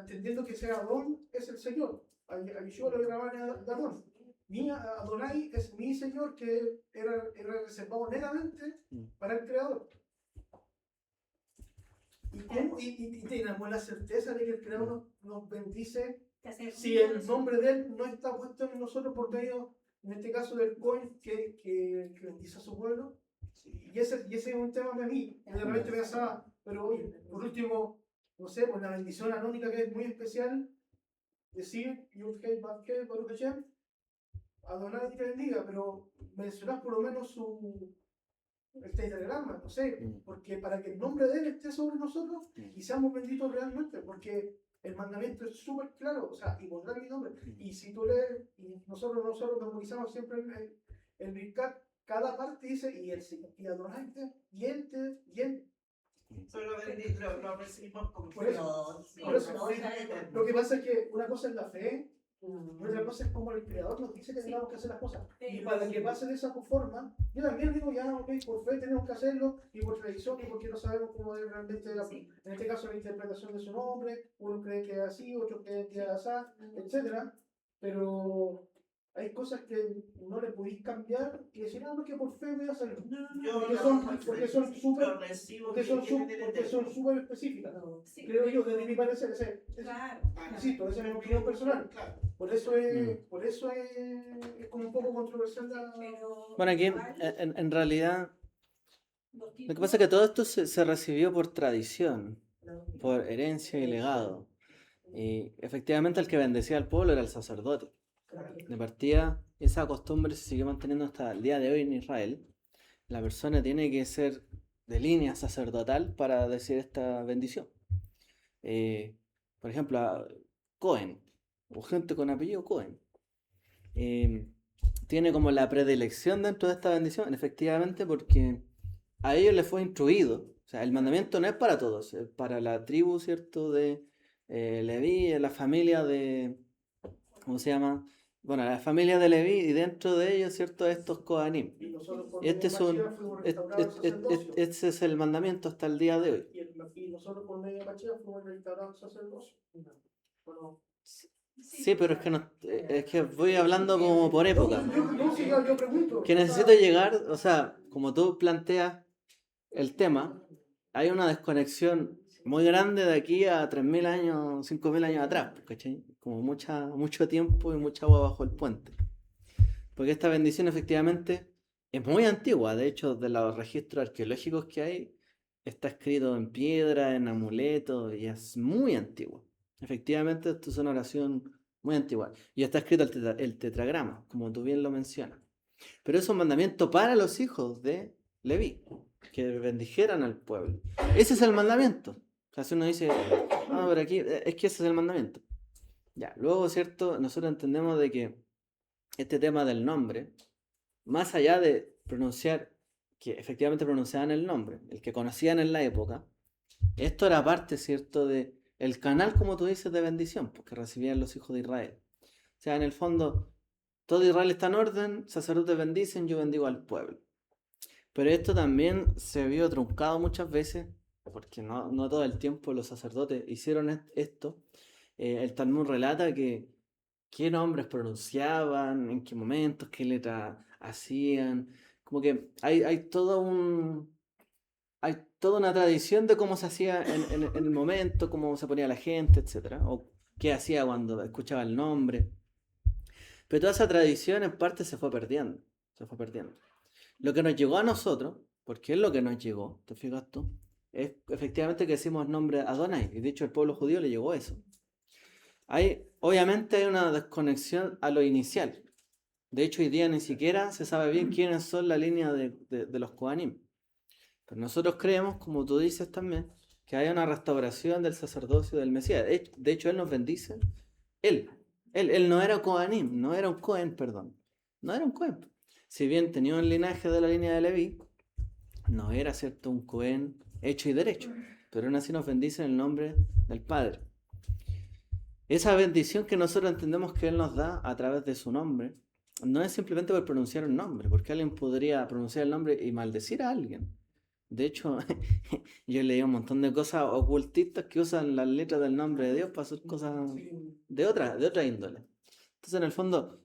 entendiendo que sea Adón es el Señor, a Yeshua lo llamaban de Adón. Mi Adonai es mi Señor que era reservado netamente para el Creador. Y tenemos la certeza de que el Creador nos bendice si el nombre de Él no está puesto en nosotros por medio, en este caso, del Cohen que bendice a su pueblo. Y ese es un tema de mí. De repente pensaba, pero oye, por último, no sé, pues la bendición anónica que es muy especial, decir, Yud-Hei Vav-Hei Baruch Hashem, Adonai te bendiga, pero mencionar por lo menos el tetragrama, no sé, porque para que el nombre de Él esté sobre nosotros y seamos benditos realmente, porque el mandamiento es súper claro, o sea, y pondrá mi nombre. Y si tú lees, y nosotros memorizamos siempre el Birkat, cada parte dice, y Adonai y Él. Solo lo recibimos como Por eso, lo que pasa es que una cosa es la fe, y otra cosa es como el Creador nos dice que tenemos que hacer las cosas. Y para que pase de esa forma, yo también digo, ya, ok, por fe tenemos que hacerlo, y por tradición, y porque no sabemos cómo es realmente, en este caso, la interpretación de su nombre, uno cree que es así, otro cree que es así, etc. Pero hay cosas que no le podéis cambiar y decir, no, que por fe voy a hacerlo. Porque son súper específicas. Creo yo, desde mi parecer, insisto, esa es mi opinión personal. Por eso es como un poco controversial Bueno, aquí en realidad lo que pasa es que todo esto se recibió por tradición, por herencia y legado. Y efectivamente el que bendecía al pueblo era el sacerdote. De partida, esa costumbre se sigue manteniendo hasta el día de hoy en Israel. La persona tiene que ser de línea sacerdotal para decir esta bendición. Por ejemplo, Cohen, o gente con apellido Cohen, tiene como la predilección dentro de esta bendición, efectivamente, porque a ellos les fue instruido. O sea, el mandamiento no es para todos, es para la tribu, ¿cierto? De Leví, la familia de... ¿Cómo se llama? Bueno, la familia de Leví y dentro de ellos, ¿cierto? Estos Kohanim. Este es el mandamiento hasta el día de hoy. Y nosotros por medio de Mashiach fuimos restaurados sacerdocio. Bueno, sí, pero es que voy hablando como por época. Yo pregunto. Que necesito llegar, o sea, como tú planteas el tema, hay una desconexión muy grande de aquí a 3.000 años, 5.000 años atrás, ¿cachai? Como mucho tiempo y mucha agua bajo el puente. Porque esta bendición efectivamente es muy antigua, de hecho, de los registros arqueológicos que hay, está escrito en piedra, en amuletos, y es muy antiguo. Efectivamente, esto es una oración muy antigua. Y está escrito el tetragrama, como tú bien lo mencionas. Pero es un mandamiento para los hijos de Leví, que bendijeran al pueblo. Ese es el mandamiento. O sea, si uno dice, pero aquí, es que ese es el mandamiento. Ya, luego, ¿cierto? Nosotros entendemos de que este tema del nombre, más allá de pronunciar, que efectivamente pronunciaban el nombre, el que conocían en la época, esto era parte, ¿cierto?, de el canal, como tú dices, de bendición, porque recibían los hijos de Israel. O sea, en el fondo, todo Israel está en orden, sacerdotes bendicen, yo bendigo al pueblo. Pero esto también se vio truncado muchas veces, porque no todo el tiempo los sacerdotes hicieron esto. El Talmud relata que qué nombres pronunciaban, en qué momentos, qué letras hacían. Como que hay toda una tradición de cómo se hacía en el momento, cómo se ponía la gente, etc. O qué hacía cuando escuchaba el nombre. Pero toda esa tradición en parte se fue perdiendo. Se fue perdiendo. Lo que nos llegó a nosotros, porque es lo que nos llegó, ¿te fijas tú? Es efectivamente que decimos nombre Adonai. Y de hecho al pueblo judío le llegó eso. Obviamente hay una desconexión a lo inicial. De hecho hoy día ni siquiera se sabe bien quiénes son la línea de los Kohanim. Pero nosotros creemos, como tú dices también, que hay una restauración del sacerdocio del Mesías. De hecho Él nos bendice. Él no era Kohanim, no era un Cohen, perdón. No era un Cohen. Si bien tenía un linaje de la línea de Leví, no era, ¿cierto?, un Cohen hecho y derecho. Pero aún así nos bendice en el nombre del Padre. Esa bendición que nosotros entendemos que Él nos da a través de su nombre, no es simplemente por pronunciar un nombre, porque alguien podría pronunciar el nombre y maldecir a alguien. De hecho, yo leí un montón de cosas ocultistas que usan las letras del nombre de Dios para hacer cosas de otra índole. Entonces, en el fondo,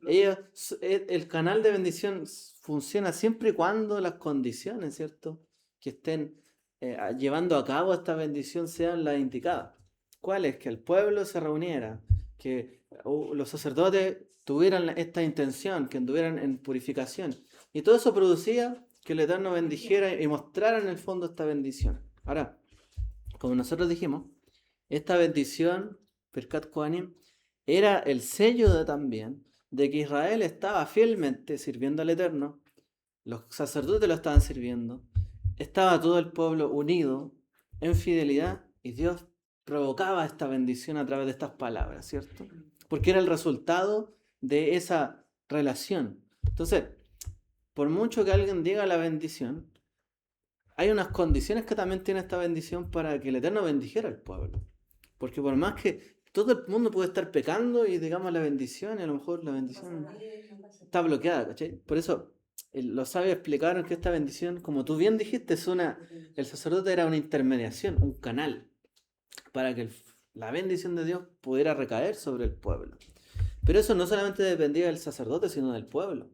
el canal de bendición funciona siempre y cuando las condiciones, ¿cierto?, que estén llevando a cabo esta bendición sean las indicadas. ¿Cuál es? Que el pueblo se reuniera, que los sacerdotes tuvieran esta intención, que anduvieran en purificación. Y todo eso producía que el Eterno bendijera y mostrara en el fondo esta bendición. Ahora, como nosotros dijimos, esta bendición, Birkat Kohanim, era el sello también de que Israel estaba fielmente sirviendo al Eterno, los sacerdotes lo estaban sirviendo, estaba todo el pueblo unido en fidelidad y Dios provocaba esta bendición a través de estas palabras, ¿cierto? Porque era el resultado de esa relación. Entonces, por mucho que alguien diga la bendición, hay unas condiciones que también tiene esta bendición para que el Eterno bendijera al pueblo. Porque por más que todo el mundo puede estar pecando y digamos la bendición, y a lo mejor la bendición está bloqueada, ¿cachai? Por eso los sabios explicaron que esta bendición, como tú bien dijiste, el sacerdote era una intermediación, un canal, para que la bendición de Dios pudiera recaer sobre el pueblo. Pero eso no solamente dependía del sacerdote, sino del pueblo.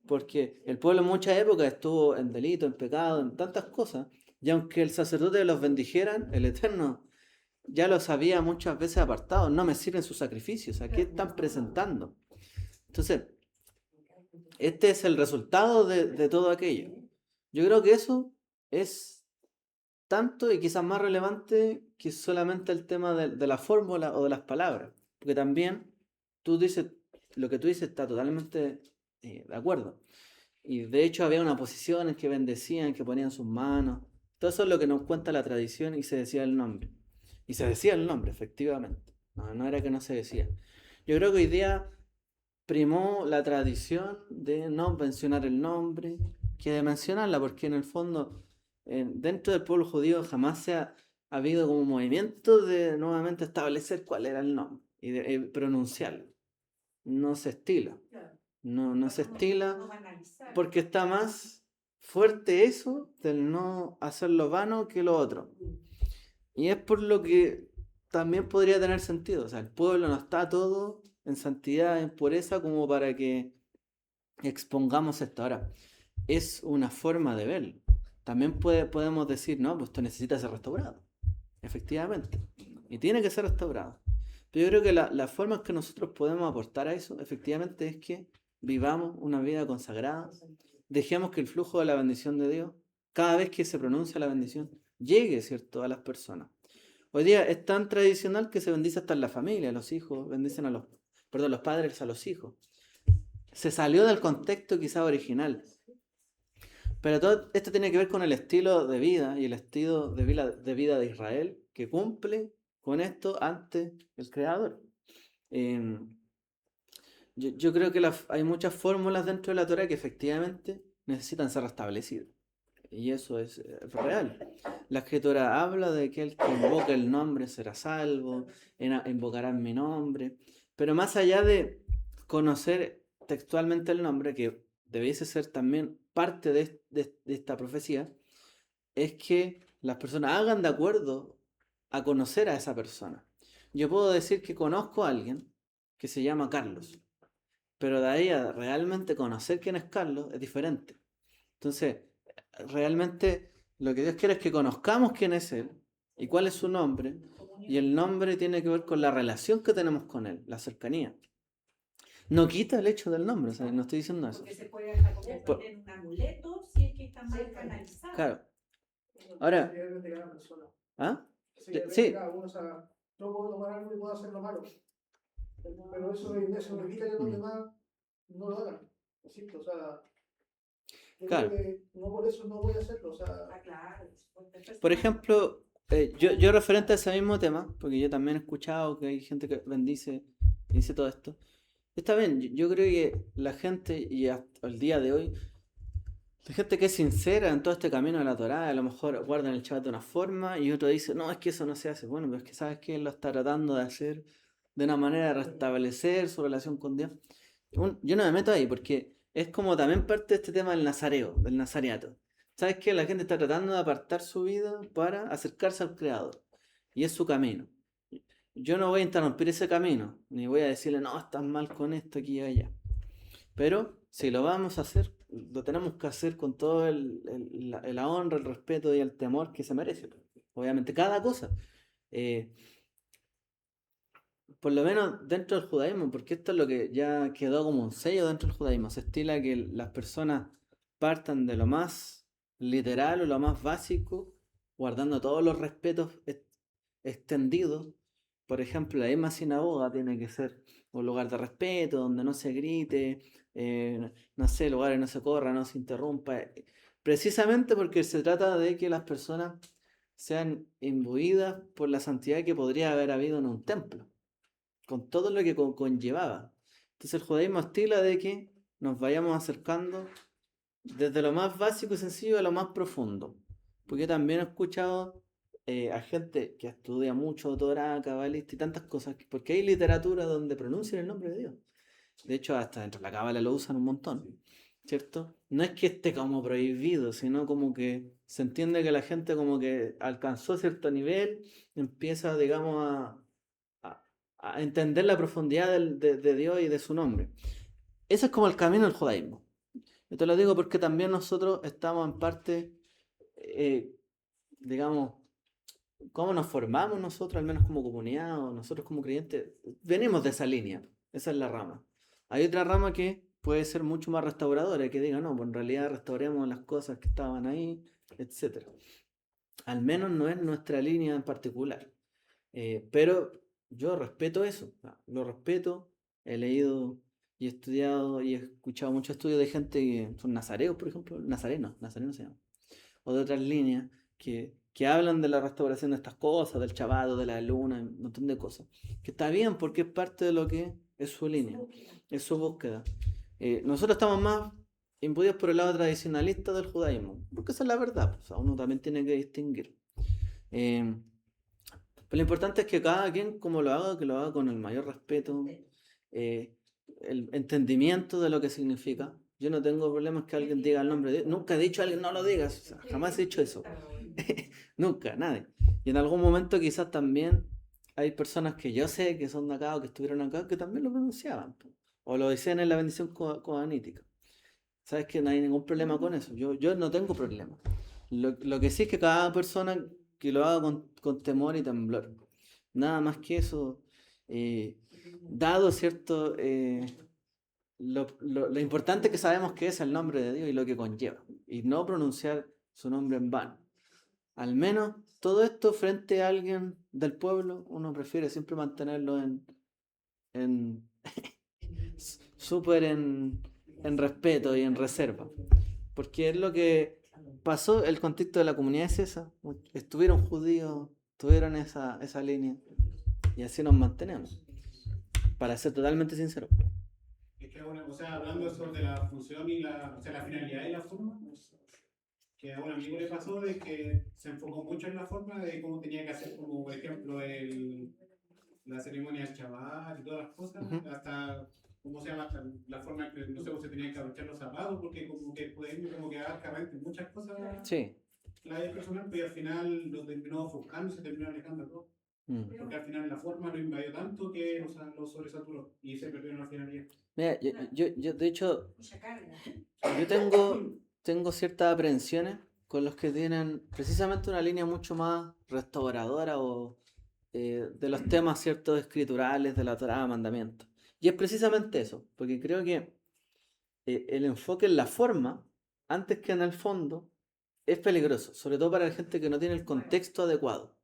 Porque el pueblo en muchas épocas estuvo en delito, en pecado, en tantas cosas, y aunque el sacerdote los bendijeran, el Eterno ya los había muchas veces apartado. No me sirven sus sacrificios, ¿a qué están presentando? Entonces, este es el resultado de todo aquello. Yo creo que eso es tanto y quizás más relevante que solamente el tema de la fórmula o de las palabras. Porque también lo que tú dices está totalmente de acuerdo. Y de hecho había unas posiciones que bendecían, que ponían sus manos. Todo eso es lo que nos cuenta la tradición y se decía el nombre. Y se decía el nombre, efectivamente. No era que no se decía. Yo creo que hoy día primó la tradición de no mencionar el nombre que de mencionarla, porque en el fondo dentro del pueblo judío jamás ha habido como un movimiento de nuevamente establecer cuál era el nombre y de pronunciarlo. No se estila. No se estila porque está más fuerte eso del no hacerlo vano que lo otro. Y es por lo que también podría tener sentido. O sea, el pueblo no está todo en santidad, en pureza, como para que expongamos esto. Ahora, es una forma de verlo. También podemos decir, no, pues esto necesita ser restaurado. Efectivamente. Y tiene que ser restaurado. Pero yo creo que la forma en que nosotros podemos aportar a eso, efectivamente, es que vivamos una vida consagrada. Dejemos que el flujo de la bendición de Dios, cada vez que se pronuncia la bendición, llegue, ¿cierto?, a las personas. Hoy día es tan tradicional que se bendice hasta en la familia, los hijos bendicen los padres a los hijos. Se salió del contexto quizá original. Pero todo esto tiene que ver con el estilo de vida y el estilo de vida de Israel que cumple con esto ante el Creador. Yo creo que hay muchas fórmulas dentro de la Torá que efectivamente necesitan ser restablecidas. Y eso es real. La Escritura habla de que el que invoca el nombre será salvo, invocarán mi nombre. Pero más allá de conocer textualmente el nombre, que debiese ser también parte de esta profecía, es que las personas hagan de acuerdo a conocer a esa persona. Yo puedo decir que conozco a alguien que se llama Carlos, pero de ahí a realmente conocer quién es Carlos es diferente. Entonces, realmente lo que Dios quiere es que conozcamos quién es Él y cuál es su nombre, y el nombre tiene que ver con la relación que tenemos con Él, la cercanía. No quita el hecho del nombre, o sea, no estoy diciendo eso. Porque se puede hasta Por- convertir en un amuleto si es que está mal canalizado. Claro. Ahora, Sí, depende de cada persona. ¿ah? Sí, depende Sí, de cada uno. O sea, yo puedo tomar algo y puedo hacerlo malo. Pero eso no evita que los demás no lo hagan. ¿Cierto? O sea, yo claro. creo que no por eso no voy a hacerlo. O sea, Ah, claro. Por ejemplo, yo referente a ese mismo tema, porque yo también he escuchado que hay gente que dice todo esto. Está bien, yo creo que la gente, y hasta el día de hoy, la gente que es sincera en todo este camino de la Torá, a lo mejor guardan el Shabbat de una forma y otro dice, no, es que eso no se hace. Bueno, pero es que sabes que él lo está tratando de hacer de una manera de restablecer su relación con Dios. Yo no me meto ahí porque es como también parte de este tema del nazareo, del nazareato. Sabes que la gente está tratando de apartar su vida para acercarse al Creador y es su camino. Yo no voy a interrumpir ese camino, ni voy a decirle, no, estás mal con esto aquí y allá. Pero si lo vamos a hacer, lo tenemos que hacer con todo la honra, el respeto y el temor que se merece. Obviamente, cada cosa. Eh, por lo menos dentro del judaísmo, porque esto es lo que ya quedó como un sello dentro del judaísmo. Se estila que las personas partan de lo más literal o lo más básico, guardando todos los respetos extendidos. Por ejemplo, la misma sinagoga tiene que ser un lugar de respeto, donde no se grite, no sé, lugares no se corra, no se interrumpa. Precisamente porque se trata de que las personas sean imbuidas por la santidad que podría haber habido en un templo, con todo lo que conllevaba. Entonces el judaísmo estila de que nos vayamos acercando desde lo más básico y sencillo a lo más profundo. Porque también he escuchado a gente que estudia mucho Torah, cabalista y tantas cosas, porque hay literatura donde pronuncian el nombre de Dios. De hecho, hasta dentro de la cábala lo usan un montón, ¿cierto? No es que esté como prohibido, sino como que se entiende que la gente como que alcanzó cierto nivel, empieza, digamos, a entender la profundidad de Dios y de su nombre. Ese es como el camino del judaísmo. Yo te lo digo porque también nosotros estamos en parte, digamos, cómo nos formamos nosotros, al menos como comunidad o nosotros como creyentes, venimos de esa línea, esa es la rama. Hay otra rama que puede ser mucho más restauradora, que diga, no, pues en realidad restauremos las cosas que estaban ahí, etc. Al menos no es nuestra línea en particular. Pero yo respeto eso, lo respeto, he leído y estudiado y he escuchado muchos estudios de gente que son nazareos, por ejemplo, nazarenos se llama, o de otras líneas que hablan de la restauración de estas cosas, del chabado, de la luna, un montón de cosas. Que está bien porque es parte de lo que es su línea, es su búsqueda. Nosotros estamos más imbuidos por el lado tradicionalista del judaísmo, porque esa es la verdad, o sea, uno también tiene que distinguir. Pero lo importante es que cada quien, como lo haga, que lo haga con el mayor respeto, el entendimiento de lo que significa. Yo no tengo problemas que alguien diga el nombre de Dios. Nunca he dicho a alguien no lo digas. O sea, jamás he dicho eso. Nunca, nadie. Y en algún momento quizás también hay personas que yo sé que son de acá o que estuvieron acá que también lo pronunciaban. O lo decían en la bendición coanítica. ¿Sabes que no hay ningún problema con eso? Yo no tengo problema. Lo que sí es que cada persona que lo haga con temor y temblor. Nada más que eso. Dado cierto lo importante que sabemos que es el nombre de Dios y lo que conlleva, y no pronunciar su nombre en vano. Al menos todo esto frente a alguien del pueblo, uno prefiere siempre mantenerlo en súper en respeto y en reserva, porque es lo que pasó. El contexto de la comunidad es esa, estuvieron judíos, tuvieron esa línea, y así nos mantenemos, para ser totalmente sincero. Es que, bueno, o sea, hablando sobre la función y la, o sea, la finalidad y la forma, que a un amigo le pasó de que se enfocó mucho en la forma de cómo tenía que hacer, como por ejemplo, la ceremonia del Shabbat y todas las cosas, hasta, ¿cómo se llama? La forma en que, no sé, se tenían que abrochar los zapatos, porque como que pueden como que abarca muchas cosas. Sí. La vida personal, pero al final lo terminó ofuscando y se terminó alejando todo. Porque al final la forma lo invadió tanto que lo sobresaturó y se perdió en la finalidad. Mira, yo de hecho, Mucha carga. yo tengo ciertas aprensiones con los que tienen precisamente una línea mucho más restauradora o de los temas ciertos escriturales de la Torá, mandamientos. Y es precisamente eso, porque creo que el enfoque en la forma, antes que en el fondo, es peligroso, sobre todo para la gente que no tiene el contexto adecuado.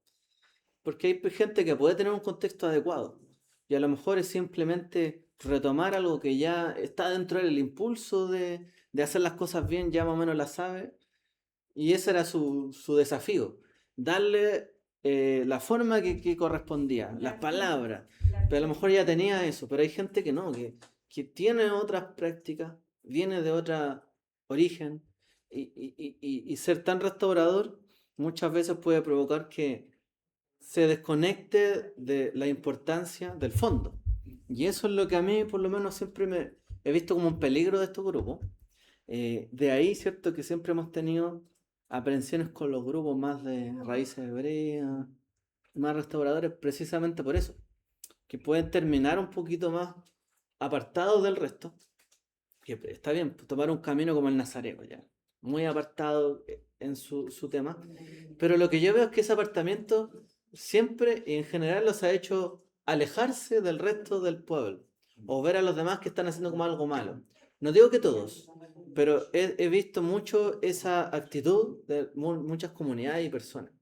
Porque hay gente que puede tener un contexto adecuado y a lo mejor es simplemente retomar algo que ya está dentro del impulso de hacer las cosas bien, ya más o menos la sabe, y ese era su desafío, darle la forma que correspondía, las palabras, pero a lo mejor ya tenía eso, pero hay gente que no, que tiene otras prácticas, viene de otro origen, y ser tan restaurador muchas veces puede provocar que se desconecte de la importancia del fondo. Y eso es lo que a mí, por lo menos, siempre me he visto como un peligro de estos grupos. De ahí, cierto, que siempre hemos tenido aprensiones con los grupos más de raíces hebreas, más restauradores, precisamente por eso, que pueden terminar un poquito más apartados del resto, que está bien, tomar un camino como el nazareo, ya, muy apartado en su tema, pero lo que yo veo es que ese apartamiento siempre y en general los ha hecho alejarse del resto del pueblo, o ver a los demás que están haciendo como algo malo. No digo que todos, pero he visto mucho esa actitud de muchas comunidades y personas.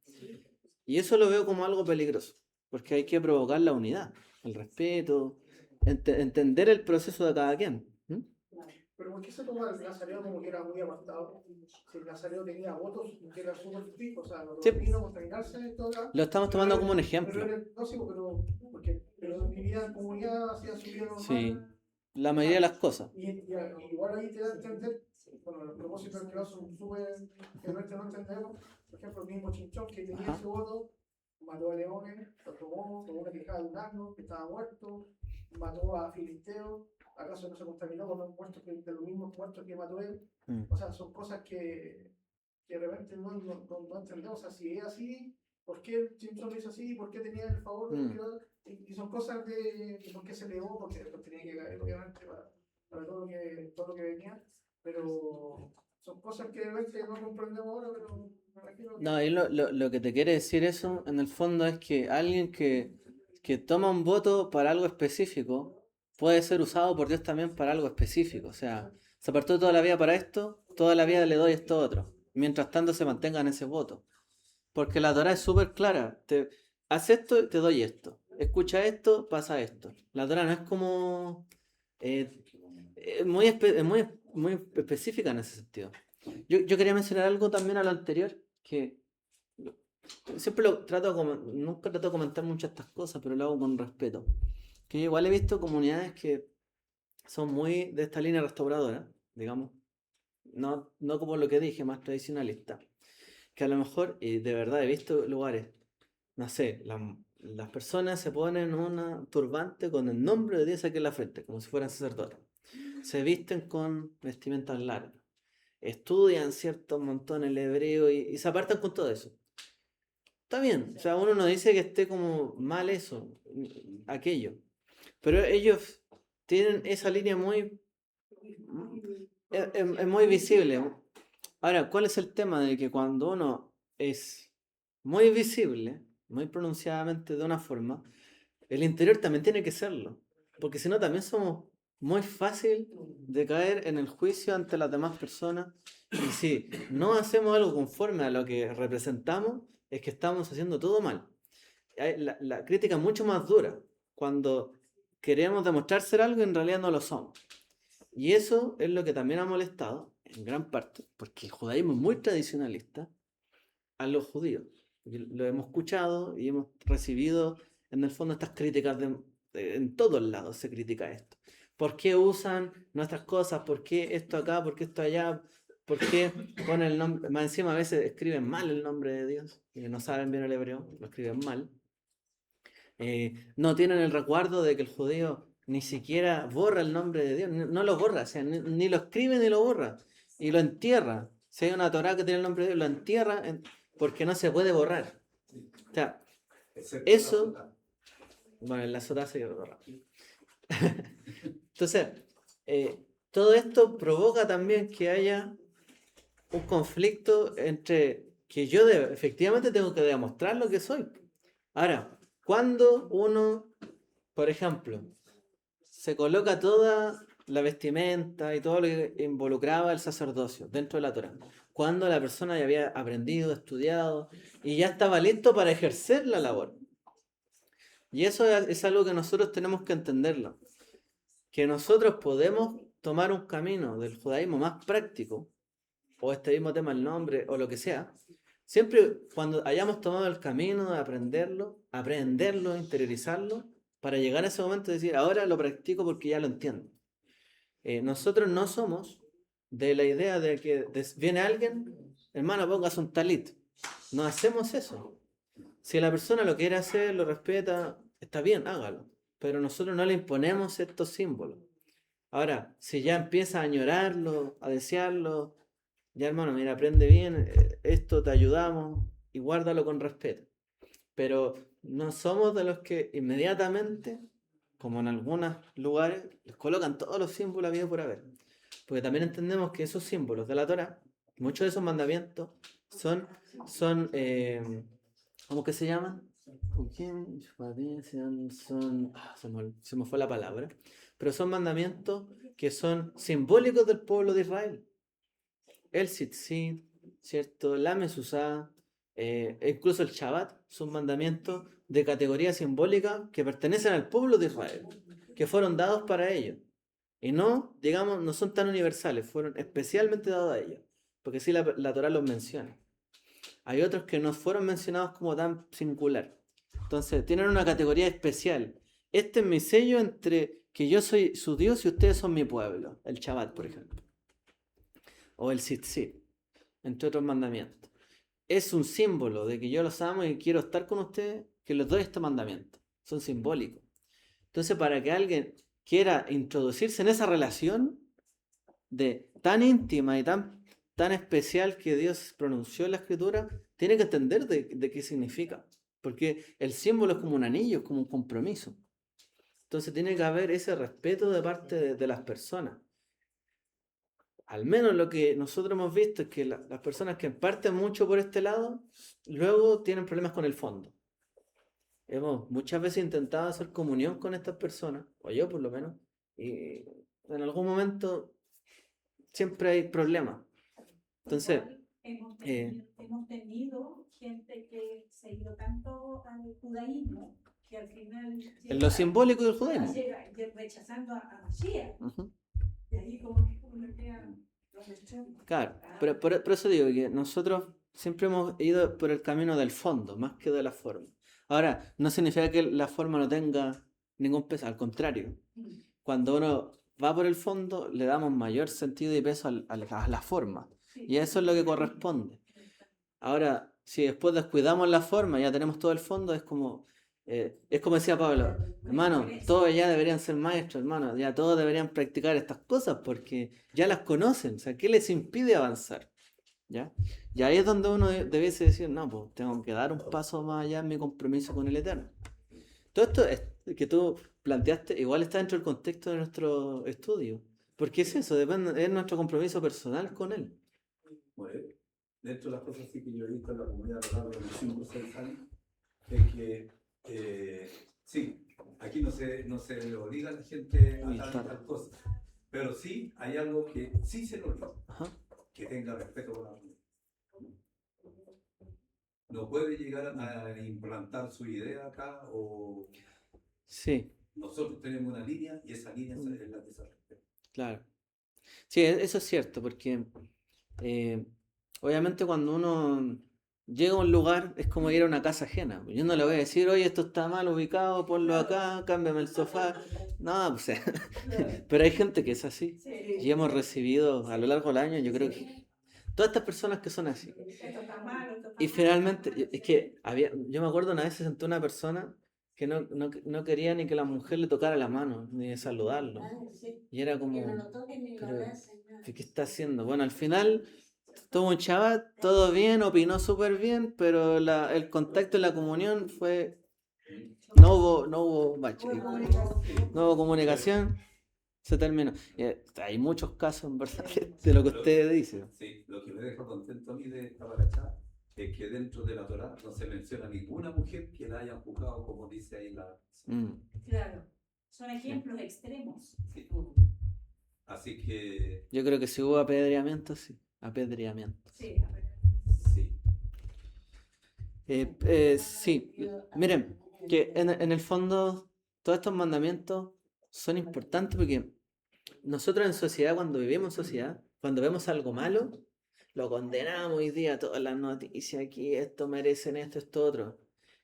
Y eso lo veo como algo peligroso, porque hay que provocar la unidad, el respeto, entender el proceso de cada quien. ¿Mm? Pero ¿por qué se toma el Nazareo como que era muy apartado? Si el Nazareo tenía votos, que era súper fijo, o sea, los Sí. vino a contaminarse, todo. Lo estamos tomando como un ejemplo. No, sí, pero en mi vida en comunidad hacía su vida normal. Sí, la mayoría de las cosas. Y igual ahí te da a entender, bueno, los propósitos del creador son súper que no entendemos. Por ejemplo, el mismo Chinchón que tenía ese voto, mató a leones, lo tomó una quejada de un asno que estaba muerto, mató a Filisteo. ¿Acaso no se contaminó con los muertos de los mismos muertos que mató él? O sea, son cosas que de repente no entendemos. O sea, si es así, ¿por qué Simpson lo hizo así? ¿Por qué tenía el favor? Y son cosas de por qué se negó, porque después tenía que caer, obviamente, para todo lo que venía. Pero son cosas que de repente no comprendemos ahora, pero me imagino que... No, y lo que te quiere decir eso, en el fondo, es que alguien que toma un voto para algo específico puede ser usado por Dios también para algo específico. O sea, se apartó toda la vida para esto, toda la vida le doy esto otro. Mientras tanto se mantenga en ese voto. Porque la Torah es súper clara. Haz esto y te doy esto. Escucha esto, pasa esto. La Torah no es como... muy específica en ese sentido. Yo quería mencionar algo también a lo anterior, que siempre nunca trato de comentar muchas estas cosas, pero lo hago con respeto. Que yo igual he visto comunidades que son muy de esta línea restauradora, digamos, no como lo que dije, más tradicionalista, que a lo mejor, y de verdad he visto lugares, no sé, las personas se ponen una turbante con el nombre de Dios aquí en la frente, como si fueran sacerdotes, se visten con vestimentas largas, estudian ciertos montones el hebreo y se apartan con todo eso. Está bien, o sea, uno no dice que esté como mal eso, aquello, pero ellos tienen esa línea muy... Es muy visible. Ahora, ¿cuál es el tema de que cuando uno es muy visible, muy pronunciadamente de una forma, el interior también tiene que serlo? Porque si no, también somos muy fácil de caer en el juicio ante las demás personas. Y si no hacemos algo conforme a lo que representamos, es que estamos haciendo todo mal. La crítica es mucho más dura cuando queremos demostrar ser algo y en realidad no lo somos. Y eso es lo que también ha molestado, en gran parte, porque el judaísmo es muy tradicionalista, a los judíos. Lo hemos escuchado y hemos recibido, en el fondo, estas críticas en todos lados se critica esto. ¿Por qué usan nuestras cosas? ¿Por qué esto acá? ¿Por qué esto allá? ¿Por qué ponen el nombre? Más encima a veces escriben mal el nombre de Dios, y no saben bien el hebreo, lo escriben mal. No tienen el recuerdo de que el judío ni siquiera borra el nombre de Dios, no lo borra, o sea, ni lo escribe ni lo borra, y lo entierra. Si hay una Torá que tiene el nombre de Dios, lo entierra porque no se puede borrar. O sea, eso... Bueno, en la Sotá se borra. Entonces, todo esto provoca también que haya un conflicto entre que yo efectivamente tengo que demostrar lo que soy. Ahora, cuando uno, por ejemplo, se coloca toda la vestimenta y todo lo que involucraba el sacerdocio dentro de la Torá. Cuando la persona ya había aprendido, estudiado y ya estaba listo para ejercer la labor. Y eso es algo que nosotros tenemos que entenderlo. Que nosotros podemos tomar un camino del judaísmo más práctico, o este mismo tema, el nombre, o lo que sea, siempre cuando hayamos tomado el camino de aprenderlo, interiorizarlo, para llegar a ese momento y decir, ahora lo practico porque ya lo entiendo. Nosotros no somos de la idea de que viene alguien, hermano, póngase un talit. No hacemos eso. Si la persona lo quiere hacer, lo respeta, está bien, hágalo. Pero nosotros no le imponemos estos símbolos. Ahora, si ya empieza a añorarlo, a desearlo, ya hermano, mira, aprende bien, esto te ayudamos y guárdalo con respeto. Pero no somos de los que inmediatamente, como en algunos lugares, les colocan todos los símbolos habidos por haber. Porque también entendemos que esos símbolos de la Torá, muchos de esos mandamientos, son ¿cómo que se llaman? Se me fue la palabra. Pero son mandamientos que son simbólicos del pueblo de Israel. El tzitzit, ¿cierto? La mezuzá, incluso el Shabbat, son mandamientos de categoría simbólica que pertenecen al pueblo de Israel, que fueron dados para ellos. Y no, digamos, no son tan universales, fueron especialmente dados a ellos, porque sí la Torá los menciona. Hay otros que no fueron mencionados como tan singular. Entonces, tienen una categoría especial. Este es mi sello entre que yo soy su Dios y ustedes son mi pueblo. El Shabbat, por ejemplo. O el tzitzit, entre otros mandamientos. Es un símbolo de que yo los amo y quiero estar con ustedes, que les doy este mandamiento. Son simbólicos. Entonces, para que alguien quiera introducirse en esa relación de tan íntima y tan especial que Dios pronunció en la Escritura, tiene que entender de qué significa. Porque el símbolo es como un anillo, es como un compromiso. Entonces tiene que haber ese respeto de parte de las personas. Al menos lo que nosotros hemos visto es que las personas que parten mucho por este lado, luego tienen problemas con el fondo. Hemos muchas veces intentado hacer comunión con estas personas, o yo por lo menos, y en algún momento siempre hay problemas. Entonces, hemos tenido gente que se ha ido tanto al judaísmo que al final en lo simbólico del judaísmo. llega rechazando a Mashiach. Uh-huh. Y ahí como que uno queda los extremos. Claro, pero por eso digo que nosotros siempre hemos ido por el camino del fondo, más que de la forma. Ahora, no significa que la forma no tenga ningún peso, al contrario. Cuando uno va por el fondo, le damos mayor sentido y peso a la forma. Y eso es lo que corresponde. Ahora, si después descuidamos la forma, ya tenemos todo el fondo, es como decía Pablo, hermano, todos ya deberían ser maestros, hermano, ya todos deberían practicar estas cosas porque ya las conocen, o sea, ¿qué les impide avanzar? ¿Ya? Y ahí es donde uno debiese decir, no, pues tengo que dar un paso más allá en mi compromiso con el Eterno. Todo esto que tú planteaste igual está dentro del contexto de nuestro estudio, porque es eso, es nuestro compromiso personal con Él. Bueno, dentro de las cosas sí que yo he visto en la comunidad rural de los 5 o 6 años, es que sí, aquí no se le obliga a la gente a tal cosa, pero sí hay algo que sí se le obliga, que tenga respeto por la mujer. No puede llegar a implantar su idea acá o... Sí. Nosotros tenemos una línea y esa línea es la que se respeta. Claro. Sí, eso es cierto, porque obviamente cuando uno llega a un lugar es como ir a una casa ajena. Yo no le voy a decir, oye, esto está mal ubicado, ponlo acá, cámbiame el sofá. No, pues, pero hay gente que es así. Y hemos recibido a lo largo del año, yo creo que todas estas personas que son así. Y finalmente, es que yo me acuerdo una vez se sentó una persona que no quería ni que la mujer le tocara la mano, ni de saludarlo. Y era como, ¿qué está haciendo? Bueno, al final, tuvo un Shabbat, todo bien, opinó súper bien, pero el contacto en la comunión fue, no hubo bache, no hubo comunicación, se terminó. Y hay muchos casos, en verdad, de lo que ustedes dicen. Sí, lo que me deja contento a mí de esta paracha es que dentro de la Torá no se menciona ninguna mujer que la haya juzgado como dice ahí la... Claro. Son ejemplos extremos. Sí. Así que, Yo creo que si hubo apedreamiento, sí. Apedreamiento. Sí, sí. Sí, miren, que en el fondo todos estos mandamientos son importantes porque nosotros en sociedad, cuando vivimos en sociedad, cuando vemos algo malo, lo condenamos hoy día, todas las noticias aquí, esto merecen esto, otro.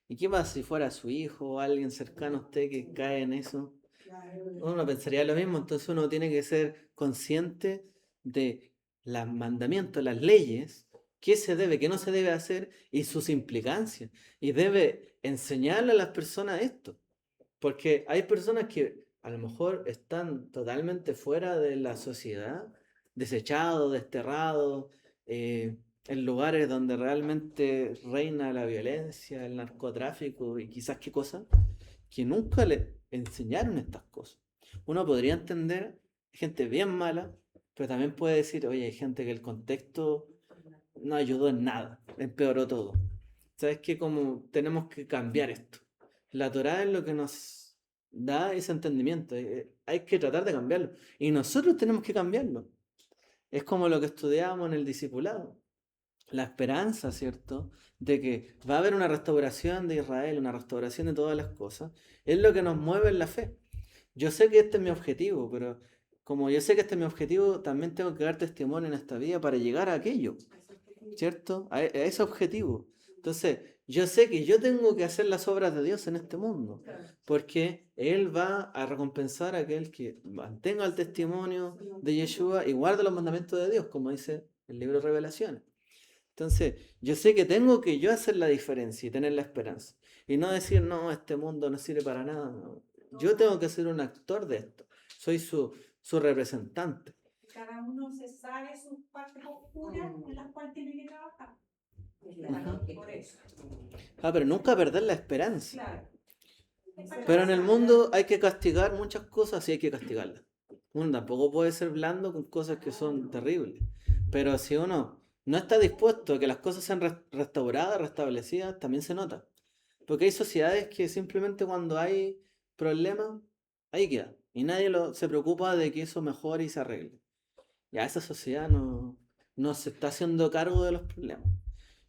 ¿Y qué pasa si fuera su hijo o alguien cercano a usted que cae en eso? Uno pensaría lo mismo, entonces uno tiene que ser consciente de los mandamientos, las leyes, qué se debe, qué no se debe hacer y sus implicancias. Y debe enseñarle a las personas esto, porque hay personas que a lo mejor están totalmente fuera de la sociedad, desechados, desterrados, en lugares donde realmente reina la violencia, el narcotráfico y quizás qué cosa, que nunca le enseñaron estas cosas. Uno podría entender gente bien mala, pero también puede decir, oye, hay gente que el contexto no ayudó en nada, empeoró todo. ¿Sabes qué? Como tenemos que cambiar esto. La Torá es lo que nos da ese entendimiento. Hay que tratar de cambiarlo. Y nosotros tenemos que cambiarlo. Es como lo que estudiábamos en el discipulado. La esperanza, ¿cierto? De que va a haber una restauración de Israel, una restauración de todas las cosas, es lo que nos mueve en la fe. Yo sé que este es mi objetivo, pero como yo sé que este es mi objetivo, también tengo que dar testimonio en esta vida para llegar a aquello, ¿cierto? A ese objetivo. Entonces, yo sé que yo tengo que hacer las obras de Dios en este mundo, porque Él va a recompensar a aquel que mantenga el testimonio de Yeshua y guarde los mandamientos de Dios, como dice el libro de Revelaciones. Entonces, yo sé que tengo que yo hacer la diferencia y tener la esperanza. Y no decir, no, este mundo no sirve para nada. No. Yo tengo que ser un actor de esto. Soy su representante. Cada uno se sabe sus partes oscuras en las cuales tiene que trabajar. Por eso. Pero nunca perder la esperanza. Claro. Pero en el mundo hay que castigar muchas cosas y hay que castigarlas. Uno tampoco puede ser blando con cosas que son terribles. Pero si uno no está dispuesto a que las cosas sean restauradas, restablecidas, también se nota. Porque hay sociedades que simplemente cuando hay problemas, ahí queda. Y nadie se preocupa de que eso mejore y se arregle. Ya esa sociedad no se está haciendo cargo de los problemas.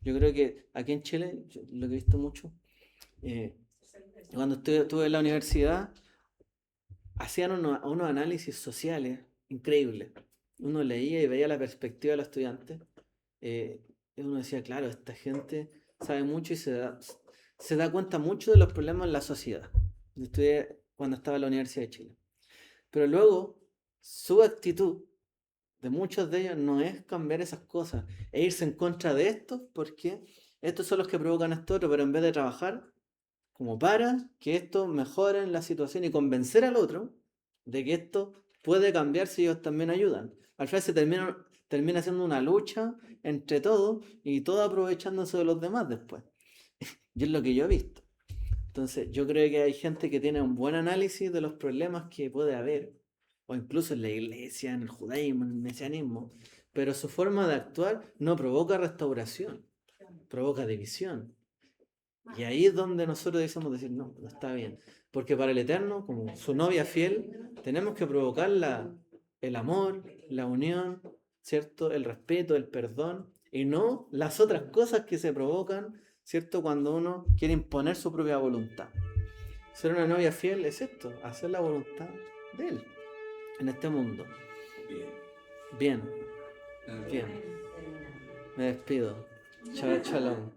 Yo creo que aquí en Chile, lo que he visto mucho, cuando estuve en la universidad, hacían unos análisis sociales increíbles. Uno leía y veía la perspectiva de los estudiantes. Y uno decía, claro, esta gente sabe mucho y se da cuenta mucho de los problemas en la sociedad. Yo estudié cuando estaba en la Universidad de Chile. Pero luego, su actitud de muchos de ellos no es cambiar esas cosas, e irse en contra de estos, porque estos son los que provocan esto otro, pero en vez de trabajar como para que esto mejore la situación y convencer al otro de que esto puede cambiar si ellos también ayudan. Al final se termina siendo una lucha entre todos y todos aprovechándose de los demás después. Y es lo que yo he visto. Entonces, yo creo que hay gente que tiene un buen análisis de los problemas que puede haber, o incluso en la iglesia, en el judaísmo, en el mesianismo, pero su forma de actuar no provoca restauración, provoca división. Y ahí es donde nosotros decimos decir, no, no está bien. Porque para el Eterno, como su novia fiel, tenemos que provocar el amor, la unión, ¿cierto? El respeto, el perdón, y no las otras cosas que se provocan, ¿cierto? Cuando uno quiere imponer su propia voluntad. Ser una novia fiel es esto, hacer la voluntad de Él en este mundo. Bien. Bien. Me despido. Shabbat shalom.